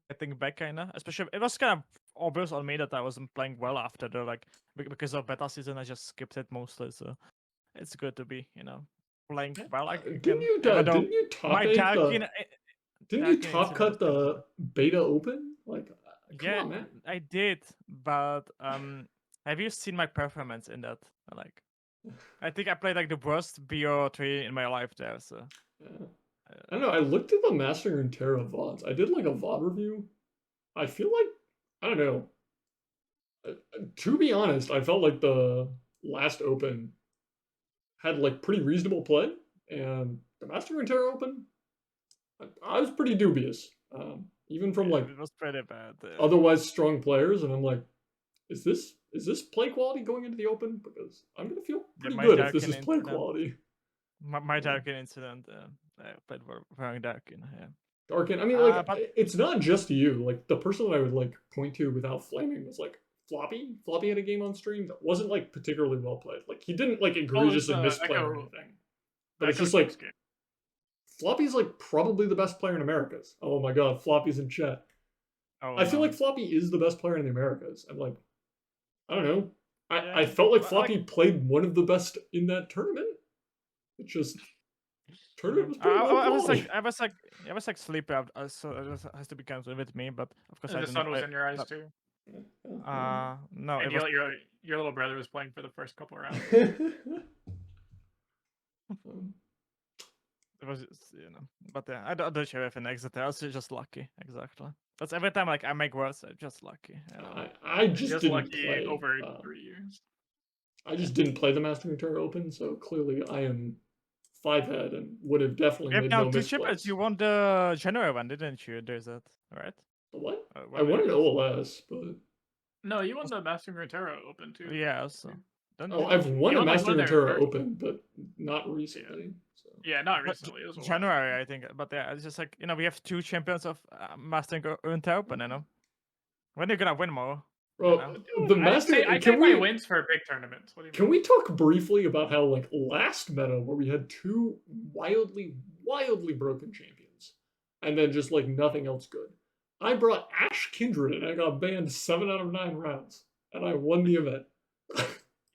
getting back kinda. Especially it was kind of obvious on me that I wasn't playing well after the like because of beta season. I just skipped it mostly, so it's good to be playing well. Like, didn't you top cut the beta open? Like, come on, man. I did, but have you seen my performance in that? Like, I think I played like the worst BO3 in my life there. So I don't know. I looked at the Master Runeterra VODs. I did like a VOD review. I feel like I don't know. To be honest, I felt like the last open had like pretty reasonable play, and the Master Runeterra Open, I was pretty dubious. Even from like it was pretty bad. Otherwise strong players, and I'm like, is this play quality going into the Open? Because I'm gonna feel pretty good if this is play quality. My Darkin incident, I played very Darkin. Yeah. Darkin. I mean, like, it's not just you. Like, the person that I would like point to without flaming was like Floppy. Floppy had a game on stream that wasn't like particularly well played. Like, he didn't like egregiously misplay or anything. But it's just like Floppy's like probably the best player in Americas. Oh my god, Floppy's in chat. I feel like Floppy is the best player in the Americas. And like I don't know. Yeah, I felt like like Floppy played one of the best in that tournament. It just tournament was pretty low I was quality. I was like sleepy, so it has to be cancelled with me. But of course, I The didn't sun was play. in your eyes But, too. no, And it was your little brother was playing for the first couple of rounds. it was But yeah, I don't share if an exit. I was just lucky. Exactly. That's every time like I make worse, I'm just lucky. I just didn't lucky play over 3 years. I just didn't play the Master Runeterra Open, so clearly I am 5-head and would have definitely You have made now no two champions. misplays. You won the January one, didn't you? There's that, right? The what? Well, I won an yes. OLS, but No, you won the Master Runeterra Open too. Yeah, so. I've won You a won, like, Master one of their Runeterra first- Open, but not recently. So. Yeah, not But recently. It was a while. January, I think. But yeah, it's just like we have two champions of Master Runeterra Open. When are you gonna win more? Well, the Master. I take my wins for big tournaments. What do you Can mean? we talk briefly about how, like, last meta where we had two wildly broken champions, and then just like nothing else good? I brought Ash Kindred and I got banned 7 out of 9 rounds, and I won the event.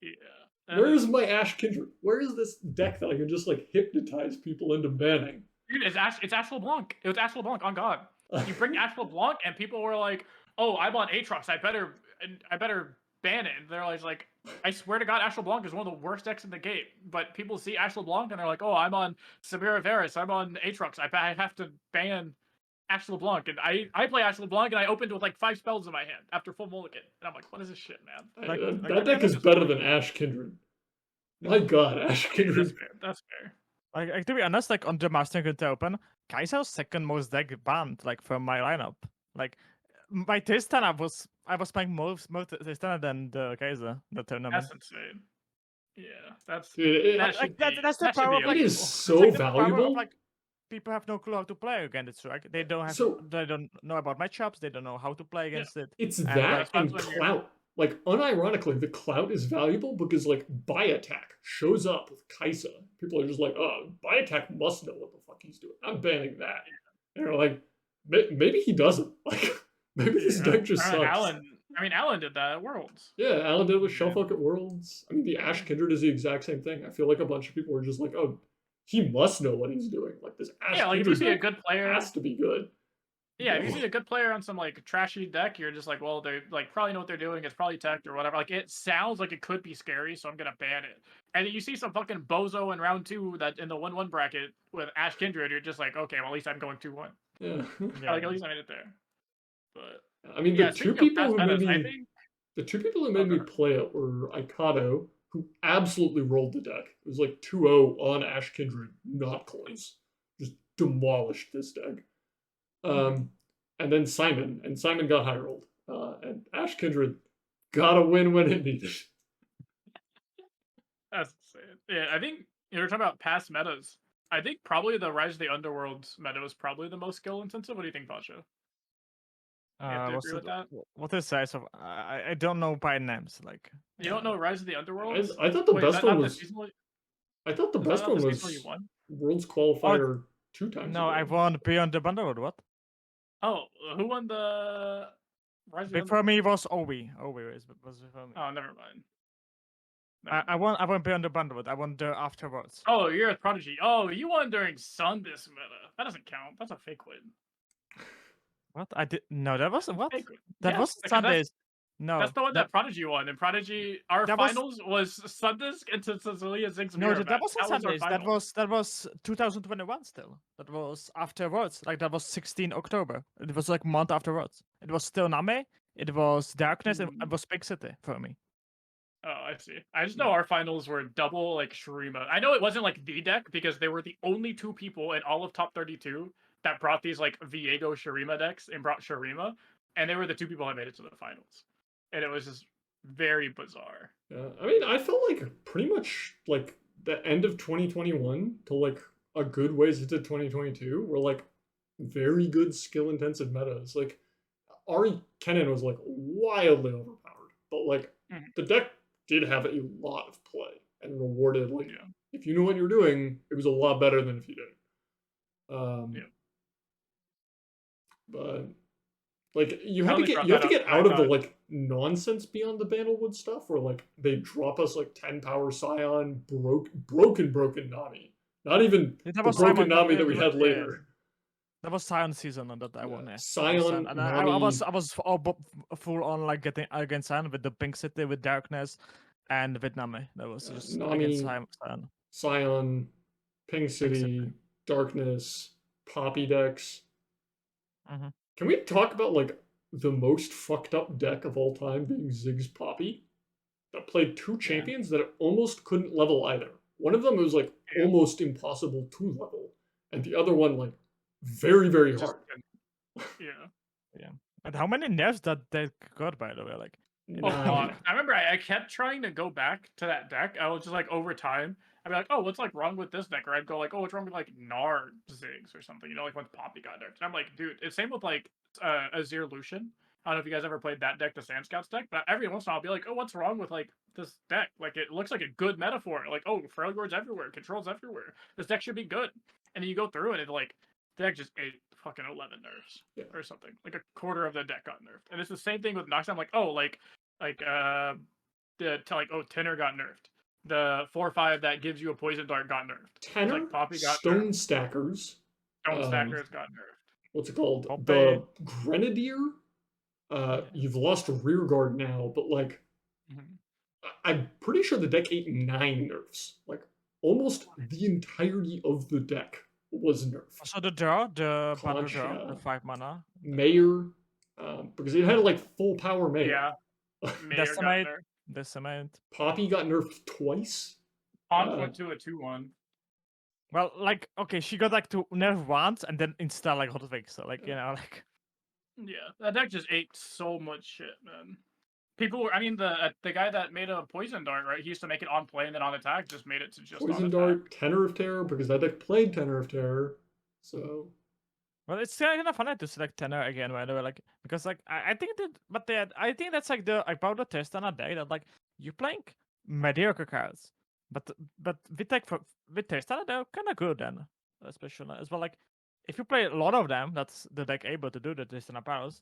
Yeah. Where is my Ash Kindred? Where is this deck that I can just like hypnotize people into banning? Dude, it's Ash LeBlanc. It was Ash LeBlanc, on God. You bring Ash LeBlanc and people were like, "Oh, I'm on Aatrox. I better ban it." And they're like, I swear to God, Ash LeBlanc is one of the worst decks in the game. But people see Ash LeBlanc and they're like, "Oh, I'm on Samira Varus. I'm on Aatrox. I have to ban Ash LeBlanc." And I play Ash LeBlanc and I opened with like 5 spells in my hand after full mulligan. And I'm like, what is this shit, man? That deck is better than Ash Kindred. My God, Ash Kindred. That's fair. Like to be honest, like on the Master Runeterra Open, Kaiser's second most deck banned, like from my lineup. Like by Tristan, I was playing more Tristan than the Kaiser, the tournament. That's insane. Yeah, that's Dude, that's the power of like, it is so like, valuable. Of, like, people have no clue how to play against it. Right? They don't know about matchups. They don't know how to play against it. It's that and clout. Like, unironically, the clout is valuable because, like, BaJAtak shows up with Kaisa. People are just like, oh, BaJAtak must know what the fuck he's doing. I'm banning that. And they're like, maybe he doesn't. Like, maybe this deck just sucks. Alan did that at Worlds. Yeah, Alan did it with Shellfolk at Worlds. I mean, the Ash Kindred is the exact same thing. I feel like a bunch of people were just like, oh, he must know what he's doing. Like, this Ash Kindred if you see a good player, has to be good. Yeah, if you see a good player on some like trashy deck, you're just like, well, they like probably know what they're doing. It's probably teched or whatever. Like, it sounds like it could be scary, so I'm gonna ban it. And then you see some fucking bozo in round 2 that in the 1-1 bracket with Ash Kindred, you're just like, okay, well, at least I'm going 2-1. Yeah. Like, at least I made it there. But I mean, the two people who made me play it were Ikado, who absolutely rolled the deck. It was like 2-0 on Ash Kindred, not close. Just demolished this deck. And then Simon, and Simon got high rolled. And Ash Kindred got a win when it needed. That's insane. Yeah, I think you were talking about past metas. I think probably the Rise of the Underworld meta was probably the most skill intensive. What do you think, Pasha? What is size of? I don't know by names. Like, you don't know Rise of the Underworld? I thought the best one was. I thought the best one was Worlds Qualifier 2 times. No, I won Beyond the Underworld. What? Oh, who won the Rise of the Before me was Owi. Owi was before me. Oh, never mind. I won Beyond the Underworld. I won the afterwards. Oh, you're a Prodigy. Oh, you won during Sundisk meta. That doesn't count. That's a fake win. What? I did no. That was what? That yes, was Sundays. No, that's the one that Prodigy won. And Prodigy, our finals was Sundisk into Cecilia Zig's No, that wasn't Sundays. That was 2021 still. That was afterwards. Like, that was 16 October. It was like month afterwards. It was still Name. It was Darkness. And it was Big City for me. Oh, I see. I just know our finals were double like Shurima. I know it wasn't like the deck because they were the only 2 people in all of top 32 that brought these like Viego Shurima decks and brought Shurima, and they were the 2 people that made it to the finals. And it was just very bizarre. Yeah, I mean, I felt like pretty much like the end of 2021 to like a good ways into 2022 were like very good skill intensive metas. Like Ari Kennen was like wildly overpowered, but like the deck did have a lot of play and rewarded like if you knew what you're doing, it was a lot better than if you didn't. But like you have to get out of the like nonsense beyond the Bandelwood stuff, where like they drop us like 10 power Scion, broken Nami. Not even That the was broken Simon. Nami that we had later. That was Scion season on that I won. Yeah. Scion, And Nami. I was full on like getting against Scion with the Pink City, with Darkness, and with Nami. That was just against Nami, Scion. Scion, Pink City, Darkness, Poppy decks. Mm-hmm. Can we talk about like the most fucked up deck of all time being Ziggs Poppy? That played two champions that almost couldn't level either. One of them was like almost impossible to level, and the other one like very, very hard. Yeah. And how many nerfs that they got, by the way? Like a lot. I remember I kept trying to go back to that deck. I was just like over time, I'd be like, oh, what's like wrong with this deck? Or I'd go like, oh, what's wrong with like Gnar Ziggs or something? You know, like when Poppy got nerfed. And I'm like, dude, it's same with like Azir Lucian. I don't know if you guys ever played that deck, the Sand Scouts deck, but every once in a while I'll be like, oh, what's wrong with like this deck? Like it looks like a good metaphor. Like, oh, Freljord's everywhere, controls everywhere. This deck should be good. And then you go through it and like the deck just ate fucking 11 nerfs or something. Like a quarter of the deck got nerfed. And it's the same thing with Nox. I'm like, oh, like Tenor got nerfed. The 4/5 that gives you a poison dart got nerfed. Tenor, like Poppy got Stone nerfed. Stackers. Stone Stackers got nerfed. What's it called? Poppy. The Grenadier. You've lost Rearguard now, but like, I'm pretty sure the deck ate 9 nerfs. Like almost the entirety of the deck was nerfed. So the draw, the battle draw, the 5 mana. Mayor, because it had like full power Mayor. Yeah. Decimate. Poppy got nerfed twice. Pond went to a 2/1. Well, like, okay, she got like to nerf once and then install like hotfix. So like, you know, like. Yeah, that deck just ate so much shit, man. People were, I mean, the guy that made a poison dart, right? He used to make it on play and then on attack, just made it to just poison on dart, Tenor of Terror, because that deck played Tenor of Terror. So. Well, it's kind of funny to select Tenor again, by the way, like because like I think that, but I think that's like the about the test on a deck that like you're playing mediocre cards, but with like with test on they're kind of good then, especially as well. Like if you play a lot of them, that's the deck able to do the test on powers.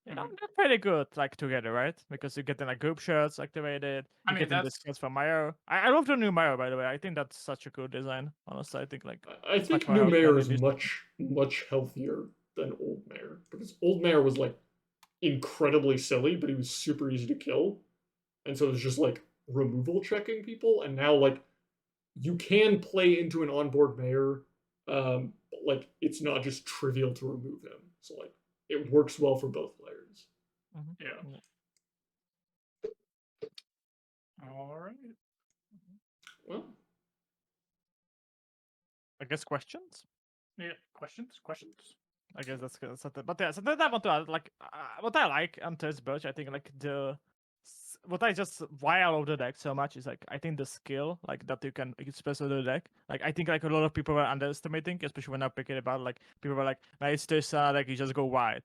You know, they're pretty good, like, together, right? Because you get the, like, group shots activated. You get the skills from Mayo. I love the new Mayo, by the way. I think that's such a cool design. Honestly, I think, like... I think new Mayor is much healthier than old Mayor. Because old Mayor was, like, incredibly silly, but he was super easy to kill. And so it was just, like, removal checking people. And now, like, you can play into an onboard Mayor, but, like, it's not just trivial to remove him. So, like, it works well for both players. Yeah. All right. Well, I guess questions. Yeah, questions. I guess that's it. But yeah, so that I want to add, like, what I like on Test Birch, I think, like why I love the deck so much is like I think the skill like that you can express with the deck. Like I think like a lot of people were underestimating, especially when I pick it about like people were like, "No, it's Tessa, like you just go wide."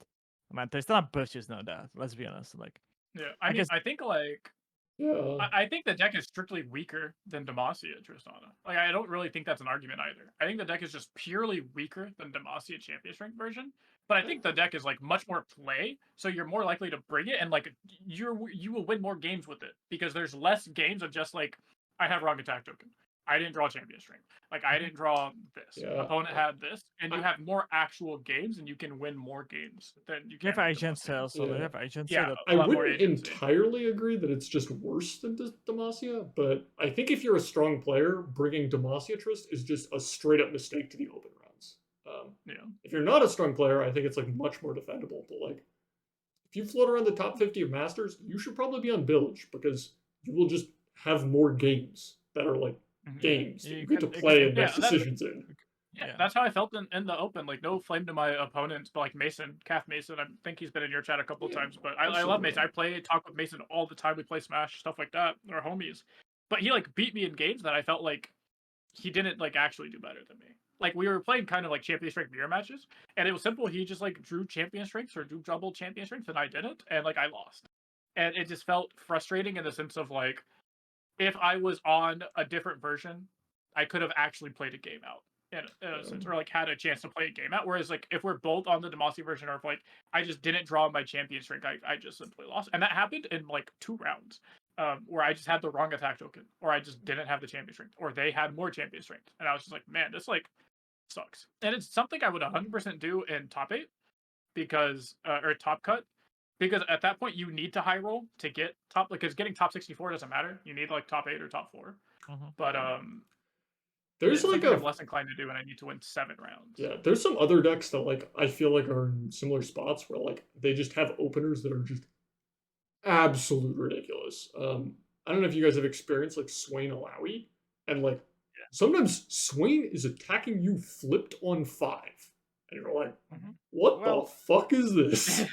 Man, Tessa Birches know that. Let's be honest. Like, yeah, I mean, I think like. Yeah. I think the deck is strictly weaker than Demacia Tristana. Like, I don't really think that's an argument either. I think the deck is just purely weaker than Demacia Champion Strength version. But I think the deck is like much more play, so you're more likely to bring it, and like you will win more games with it because there's less games of just like I have wrong attack token. I didn't draw Champion Strength. Like I didn't draw this. Yeah. Opponent had this, and you have more actual games, and you can win more games than you can. You have agent sales, so they have agent yeah, I wouldn't entirely agree that it's just worse than Demacia, but I think if you're a strong player, bringing Demacia Trist is just a straight up mistake to the open rounds. If you're not a strong player, I think it's like much more defendable. But like, if you float around the top 50 of Masters, you should probably be on Bilge because you will just have more games that are like games that you get to play and make decisions in. Yeah, that's how I felt in the open. Like, no flame to my opponents, but like Mason, Calf Mason, I think he's been in your chat a couple of times, but I love Mason. I talk with Mason all the time. We play Smash, stuff like that. We're homies. But he like beat me in games that I felt like he didn't like actually do better than me. Like, we were playing kind of like Champion Strength mirror matches, and it was simple. He just like drew Champion Strengths or drew double Champion Strengths, and I didn't, and like I lost. And it just felt frustrating in the sense of like, if I was on a different version, I could have actually played a game out. in a sense, or like had a chance to play a game out. Whereas like if we're both on the Demacia version, or if like I just didn't draw my champion strength, I just simply lost, and that happened in like 2 rounds, where I just had the wrong attack token, or I just didn't have the champion strength, or they had more champion strength, and I was just like, man, this like sucks. And it's something I would 100% do in top 8 because or top cut, because at that point you need to high roll to get top, because getting top 64 doesn't matter. You need like top 8 or top 4. But there's yeah, like I'm less inclined to do, and I need to win 7 rounds. Yeah, there's some other decks that like I feel like are in similar spots where like they just have openers that are just absolute ridiculous. I don't know if you guys have experienced like Swain Alawi, and like sometimes Swain is attacking you flipped on 5, and you're like, what the fuck is this?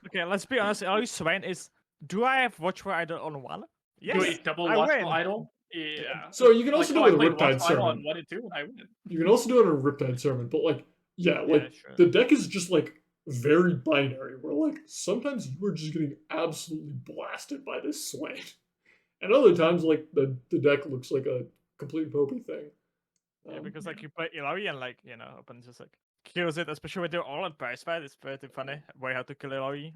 Okay, let's be honest. Alawi Swain is. Do I have Watchful Idol on 1? Yes. Do a double Watchful Idol? Yeah. So you can also do it with a Riptide Sermon. On 1 and 2, and I win. You can also do it on a Riptide Sermon, but like, the deck is just like very binary, where like sometimes you are just getting absolutely blasted by this Swain, and other times like the deck looks like a complete popey thing. Yeah, because like you play Ilawi and like opponent just like kills it, especially when they're all on price fight. It's pretty funny way how to kill Ilawi.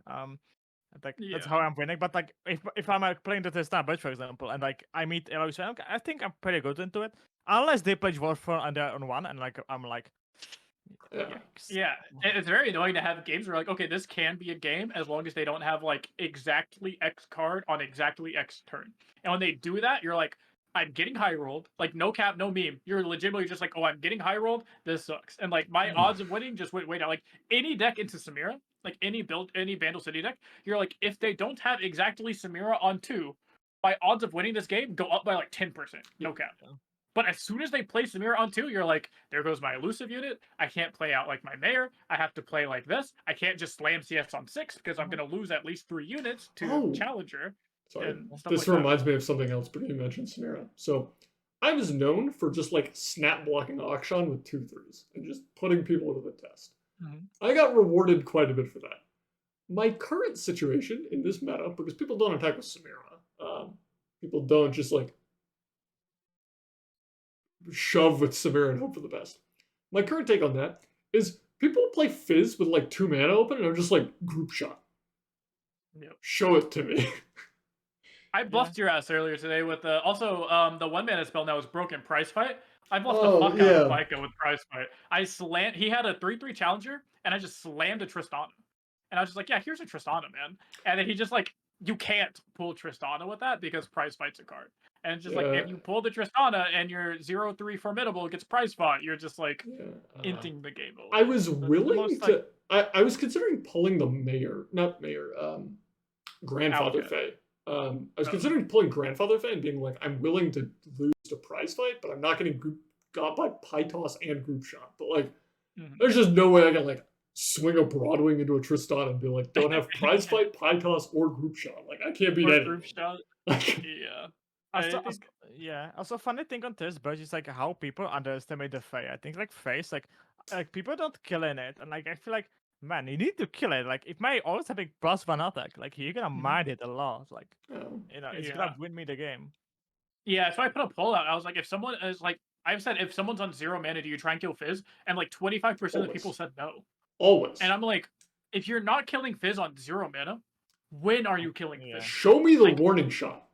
Like that's how I'm winning. But like if I'm like, playing the Tristan Bridge, for example, and like I meet Ilawi Swain, I think I'm pretty good into it. Unless they play Dwarf and they're on 1, and like I'm like. Yeah, it's very annoying to have games where like, okay, this can be a game as long as they don't have like exactly X card on exactly X turn. And when they do that, you're like, I'm getting high rolled, like no cap, no meme. You're legitimately just like, oh, I'm getting high rolled. This sucks. And like my odds of winning just went way down. Like any deck into Samira, like any Vandal City deck, you're like, if they don't have exactly Samira on 2, my odds of winning this game go up by like 10%. No cap. But as soon as they play Samira on 2, you're like, there goes my elusive unit. I can't play out like my mayor. I have to play like this. I can't just slam CS on 6 because I'm going to lose at least 3 units to Challenger. Sorry, this reminds me of something else, but you mentioned Samira. So I was known for just like snap blocking Akshan with 2/3s and just putting people to the test. I got rewarded quite a bit for that. My current situation in this meta, because people don't attack with Samira, people don't just like shove with Samira and hope for the best. My current take on that is people play Fizz with like 2 mana open and are just like group shot. Show it to me. I buffed your ass earlier today with also the 1 mana spell now is Broken Price Fight. I buffed the fuck out of Micah with Price Fight. He had a 3/3 Challenger, and I just slammed a Tristana. And I was just like, yeah, here's a Tristana, man. And then he just like, you can't pull Tristana with that because Price Fight's a card. And it's just like, if you pull the Tristana and your 0/3 Formidable gets Price Fight, you're just like inting the game over. I was willing to. I was considering pulling the Grandfather Fae. I was considering pulling Grandfather Fae and being like, I'm willing to lose to Prize Fight, but I'm not getting got by Pie Toss and Group Shot. But like, there's just no way I can like swing a Broadwing into a Tristan and be like, don't have Prize Fight, Pie Toss, or Group Shot. Like, I can't beat any. Group Shot. Also, funny thing on this budget is like how people underestimate the Fae. I think like Fae's like people don't kill in it, and like I feel like, man, you need to kill it. Like if my always having +1 attack, like you're gonna mind it a lot. Like it's gonna win me the game. Yeah, so I put a poll out. I was like, if someone is like, I've said if someone's on 0 mana, do you try and kill Fizz? And like 25% of the people said no. Always. And I'm like, if you're not killing Fizz on 0 mana, when are you killing Fizz? Show me the warning shot.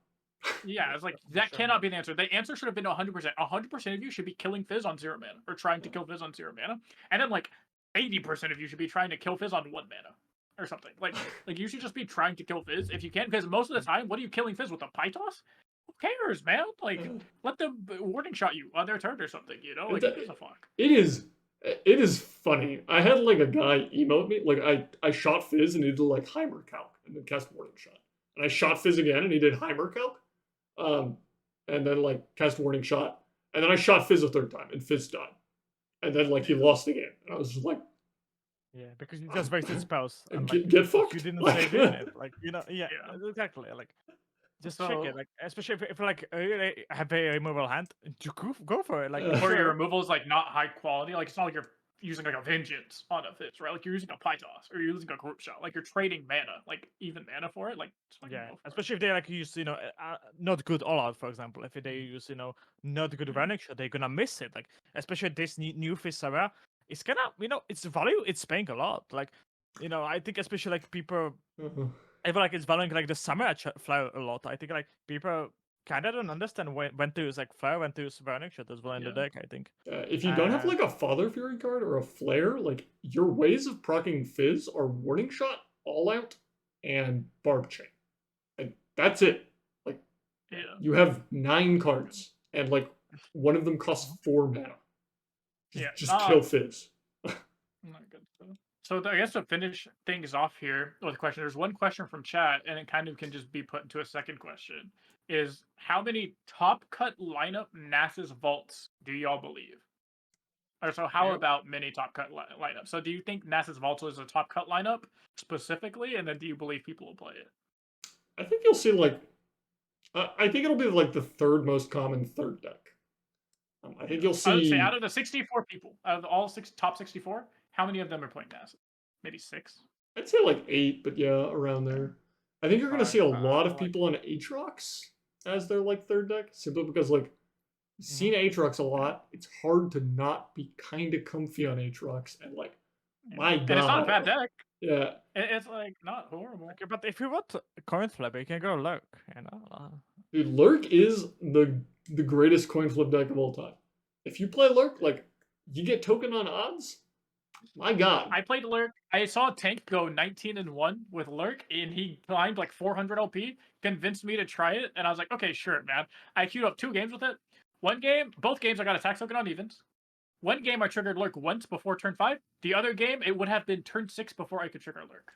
Yeah, it's like that cannot be the answer. The answer should have been 100%. 100% of you should be killing Fizz on 0 mana, or trying to kill Fizz on 0 mana, and then like 80% of you should be trying to kill Fizz on 1 mana, or something. Like you should just be trying to kill Fizz if you can, because most of the time, what are you killing Fizz with, a Pie Toss? Who cares, man? Like let them warning shot you on their turn or something. You know, like who gives a fuck? It is funny. I had like a guy emote me, like I shot Fizz and he did like Heimer Calc and then cast warning shot, and I shot Fizz again and he did Heimer Calc. And then like cast warning shot, and then I shot Fizz a 3rd time, and Fizz died, and then like he lost the game, and I was just like, because you just wasted spells. And like, get fucked. You didn't save it, like exactly. Like just check it, like especially if like you have a removal hand, you go for it. Like or your removal is like not high quality, like it's not like you're using like a vengeance on a Fizz, right? Like you're using a Pythos or you're using a group shot. Like you're trading mana, like even mana for it. Like just fucking Yeah, go for it. especially if they like use not good all out, for example. If they use not good running shot, they're gonna miss it. Like especially this new Fizz era, it's gonna its value it's paying a lot. Like I think especially like people, I feel like it's valuing like the summer flare a lot. I think like people kind of don't understand when to use like flare, when to use running shot as well in the deck. I think. If you don't have like a Father Fury card or a Flare, like your ways of proccing Fizz are Warning Shot, All Out, and Barb Chain. And that's it. Like you have 9 cards, and like one of them costs 4 mana. Just kill Fizz. Not good stuff. So I guess to finish things off here with a question, there's one question from chat, and it kind of can just be put into a second question. Is how many top cut lineup Nasus vaults do y'all believe? Or so how about many top cut lineups? So do you think Nasus vaults is a top cut lineup specifically, and then do you believe people will play it? I think you'll see like, I think it'll be like the 3rd most common 3rd deck. I think you'll see. I would say out of the 64 people, out of all top 64, how many of them are playing Nasus? Maybe 6. I'd say like 8, but yeah, around there. I think you're going to see a lot of people on Aatrox as their like 3rd deck, simply because like you've seen Aatrox a lot. It's hard to not be kind of comfy on Aatrox, and like my god, and it's not a bad deck. Yeah, it's like not horrible. Okay, but if you want coin flip, you can go Lurk. Dude, Lurk is the greatest coin flip deck of all time. If you play Lurk, like you get token on odds. My god. I played Lurk. I saw Tank go 19-1 with Lurk, and he climbed like 400 LP, convinced me to try it, and I was like, okay, sure, man. I queued up 2 games with it. Both games I got attack token on evens. One game I triggered Lurk once before turn 5. The other game, it would have been turn 6 before I could trigger Lurk.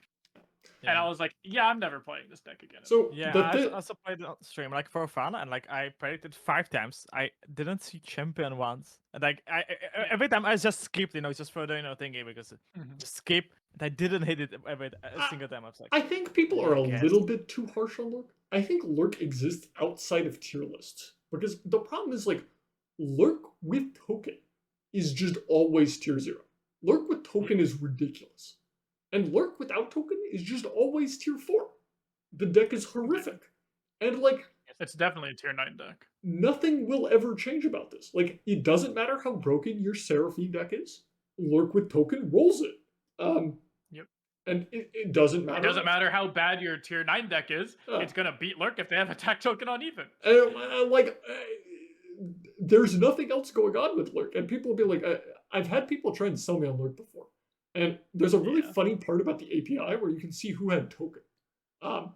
Yeah. And I was like, yeah, I'm never playing this deck again. So yeah, I also played on stream like for fun, and like I played it 5 times. I didn't see champion once, and like every time I just skipped, just for the thingy because just skip. And I didn't hit it a single time. I was like, I think people are a little bit too harsh on Lurk. I think Lurk exists outside of tier lists because the problem is like Lurk with token is just always tier 0. Lurk with token is ridiculous. And Lurk without token is just always tier 4. The deck is horrific. And like it's definitely a tier 9 deck. Nothing will ever change about this. Like it doesn't matter how broken your Seraphine deck is. Lurk with token rolls it. Yep. And it doesn't matter. It doesn't matter how bad your tier 9 deck is. It's gonna beat Lurk if they have attack token on even. There's nothing else going on with Lurk. And people will be like, I've had people try and sell me on Lurk before. And there's a really funny part about the API where you can see who had token. And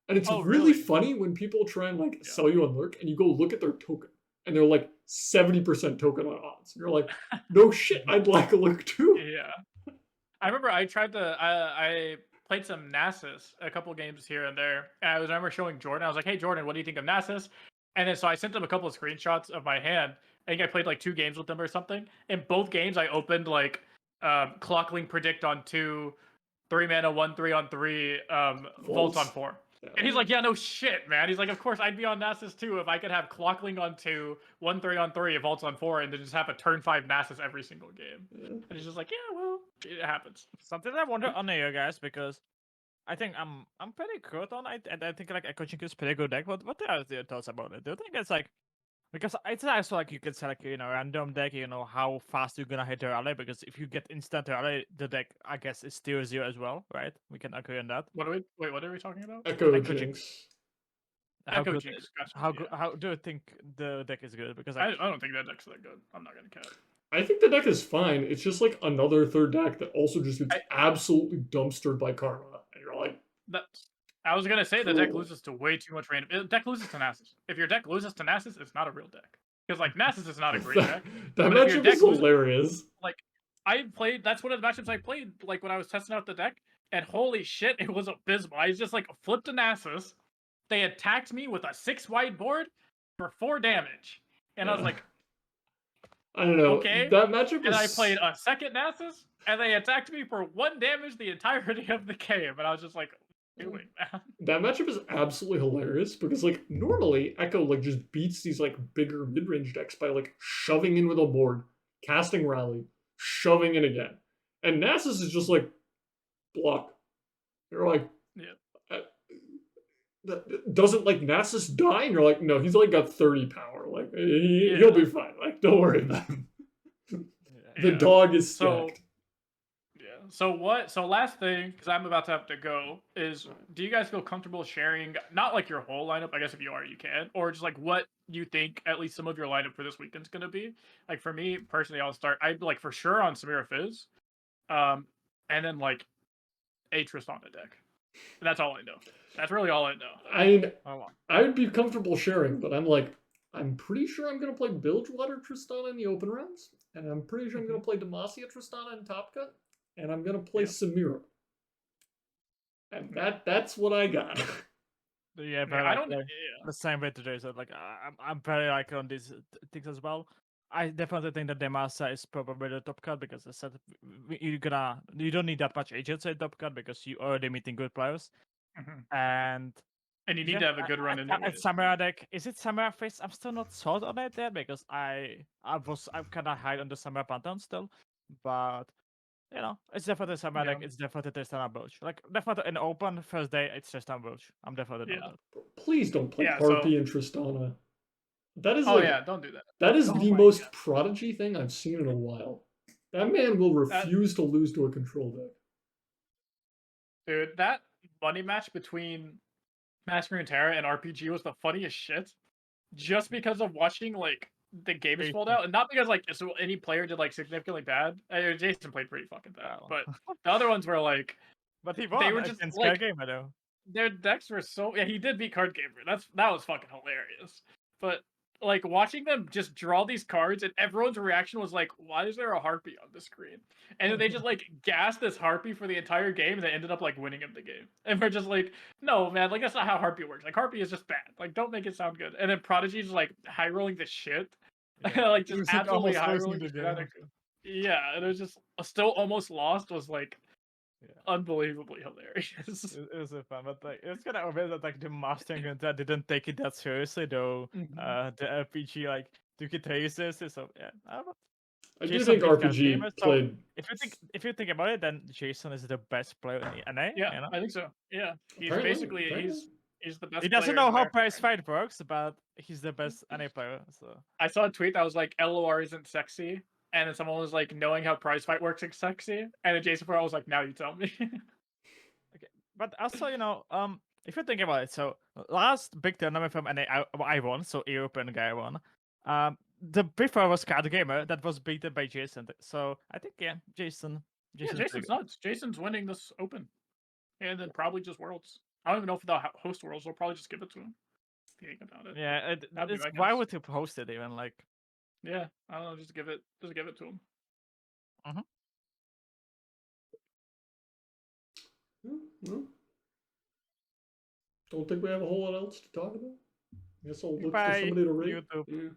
it's really funny when people try and like sell you on Lurk and you go look at their token and they're like 70% token on odds. And you're like, no shit, I'd like a Lurk too. Yeah. I remember I tried I played some Nasus a couple games here and there. And I remember showing Jordan. I was like, hey, Jordan, what do you think of Nasus? And then so I sent him a couple of screenshots of my hand. I think I played like 2 games with them or something. In both games, I opened like Clockling Predict on 2, 3 mana, 1/3 on 3, Vaults on 4. Yeah. And he's like, yeah, no shit, man. He's like, of course I'd be on Nasus too if I could have Clockling on 2, 1/3 on 3, Vaults on 4, and then just have a turn 5 Nasus every single game. Yeah. And he's just like, yeah, well, it happens. Something I wonder on you guys, because I think I'm pretty good on it, and I think like a coaching is pretty good deck. What are your thoughts about it? Do you think it's like, because it's also like you can select random deck, how fast you're gonna hit the rally, because if you get instant rally, the deck I guess is tier 0 as well, right? We can agree on that. What are we talking about? Echo Jinx. How do you think the deck is good? Because I don't think that deck's that good. I'm not gonna cap. I think the deck is fine. It's just like another 3rd deck that also just gets absolutely dumpstered by Karma. And you're like, I was gonna say the deck loses to way too much random. The deck loses to Nasus. If your deck loses to Nasus, it's not a real deck. Because like Nasus is not a great deck. That matchup is hilarious. Like that's one of the matchups I played like when I was testing out the deck, and holy shit, it was abysmal. I just like flipped a Nasus. They attacked me with a 6-wide board for 4 damage. And I was like, I don't know. Okay. That matchup and I played a second Nasus, and they attacked me for 1 damage the entirety of the game. And I was just like, doing, man? That matchup is absolutely hilarious because like normally Echo like just beats these like bigger mid-range decks by like shoving in with a board, casting Rally, shoving in again. And Nasus is just like, block. You're like, Yeah. doesn't like Nasus die? And you're like, no, he's like got 30 power. Like he'll be fine. Like don't worry about him. The dog is stacked. So last thing, because I'm about to have to go, is do you guys feel comfortable sharing not like your whole lineup? I guess if you are, you can, or just like what you think at least some of your lineup for this weekend's gonna be. Like for me personally, I'll start. I'd like for sure on Samira Fizz, and then like a Tristana deck. And that's all I know. That's really all I know. I mean, I would be comfortable sharing, but I'm pretty sure I'm gonna play Bilgewater Tristana in the open rounds, and I'm pretty sure I'm gonna play Demacia Tristana in Top Cut, and I'm gonna play Samira. And that's what I got. Yeah, but I don't. The same way today. So like, I'm very like on these things as well. I definitely think that Demacia is probably the top cut because I said you don't need that much agency in top cut because you already meeting good players, and you need to have a good run in it. Samara deck, is it Samara face? I'm still not sold on it yet because I'm kind of high on the Samara Pantheon still, but you know, it's definitely Samara deck. It's definitely Tristana Broach. Like definitely in open first day, it's Tristana Broach. I'm definitely not that. Please don't play Harpy and Tristana. That is don't do that. That is the most Prodigy thing I've seen in a while. That man will refuse to lose to a control deck. Dude, that money match between Master Runeterra and RPG was the funniest shit. Just because of watching like the game is fold out, and not because like so any player did like significantly bad. Jason played pretty fucking bad, but the other ones were like, but he won. They were just like Gamer though. Their decks were so he did beat Card Gamer. That was fucking hilarious. But like watching them just draw these cards, and everyone's reaction was like, "Why is there a Harpy on the screen?" And then they just like gassed this Harpy for the entire game, and they ended up like winning him the game. And we're just like, "No, man, like that's not how Harpy works. Like Harpy is just bad. Like don't make it sound good." And then Prodigy's like high rolling the shit, like just absolutely high rolling the shit. Yeah, and it was just still almost lost. Was like. Unbelievably hilarious. It was so fun, but like it's kind of obvious that like the mastering and that didn't take it that seriously, though. The RPG like took it seriously, so yeah. I do think RPG played. So if you think about it, then Jason is the best player in NA. Yeah, you know? I think so. Yeah, he's basically he's the best. He doesn't know how prize fight works, but he's the best NA player. So I saw a tweet that was like, "LOR isn't sexy." And then someone was like, knowing how prize fight works is sexy. And then Jason Farrell was like, now you tell me. Okay. But also, you know, if you think about it, so last big tournament from NA I won, so European guy won. The before was Card Gamer that was beaten by Jason. So I think Jason's nuts. Jason's winning this open. And then probably just Worlds. I don't even know if they'll host Worlds, they'll probably just give it to him. Thinking about it. Yeah, why would you host it even like yeah, I don't know. Just give it to him. Well, don't think we have a whole lot else to talk about. I guess I'll look for somebody to rate. YouTube. Yeah.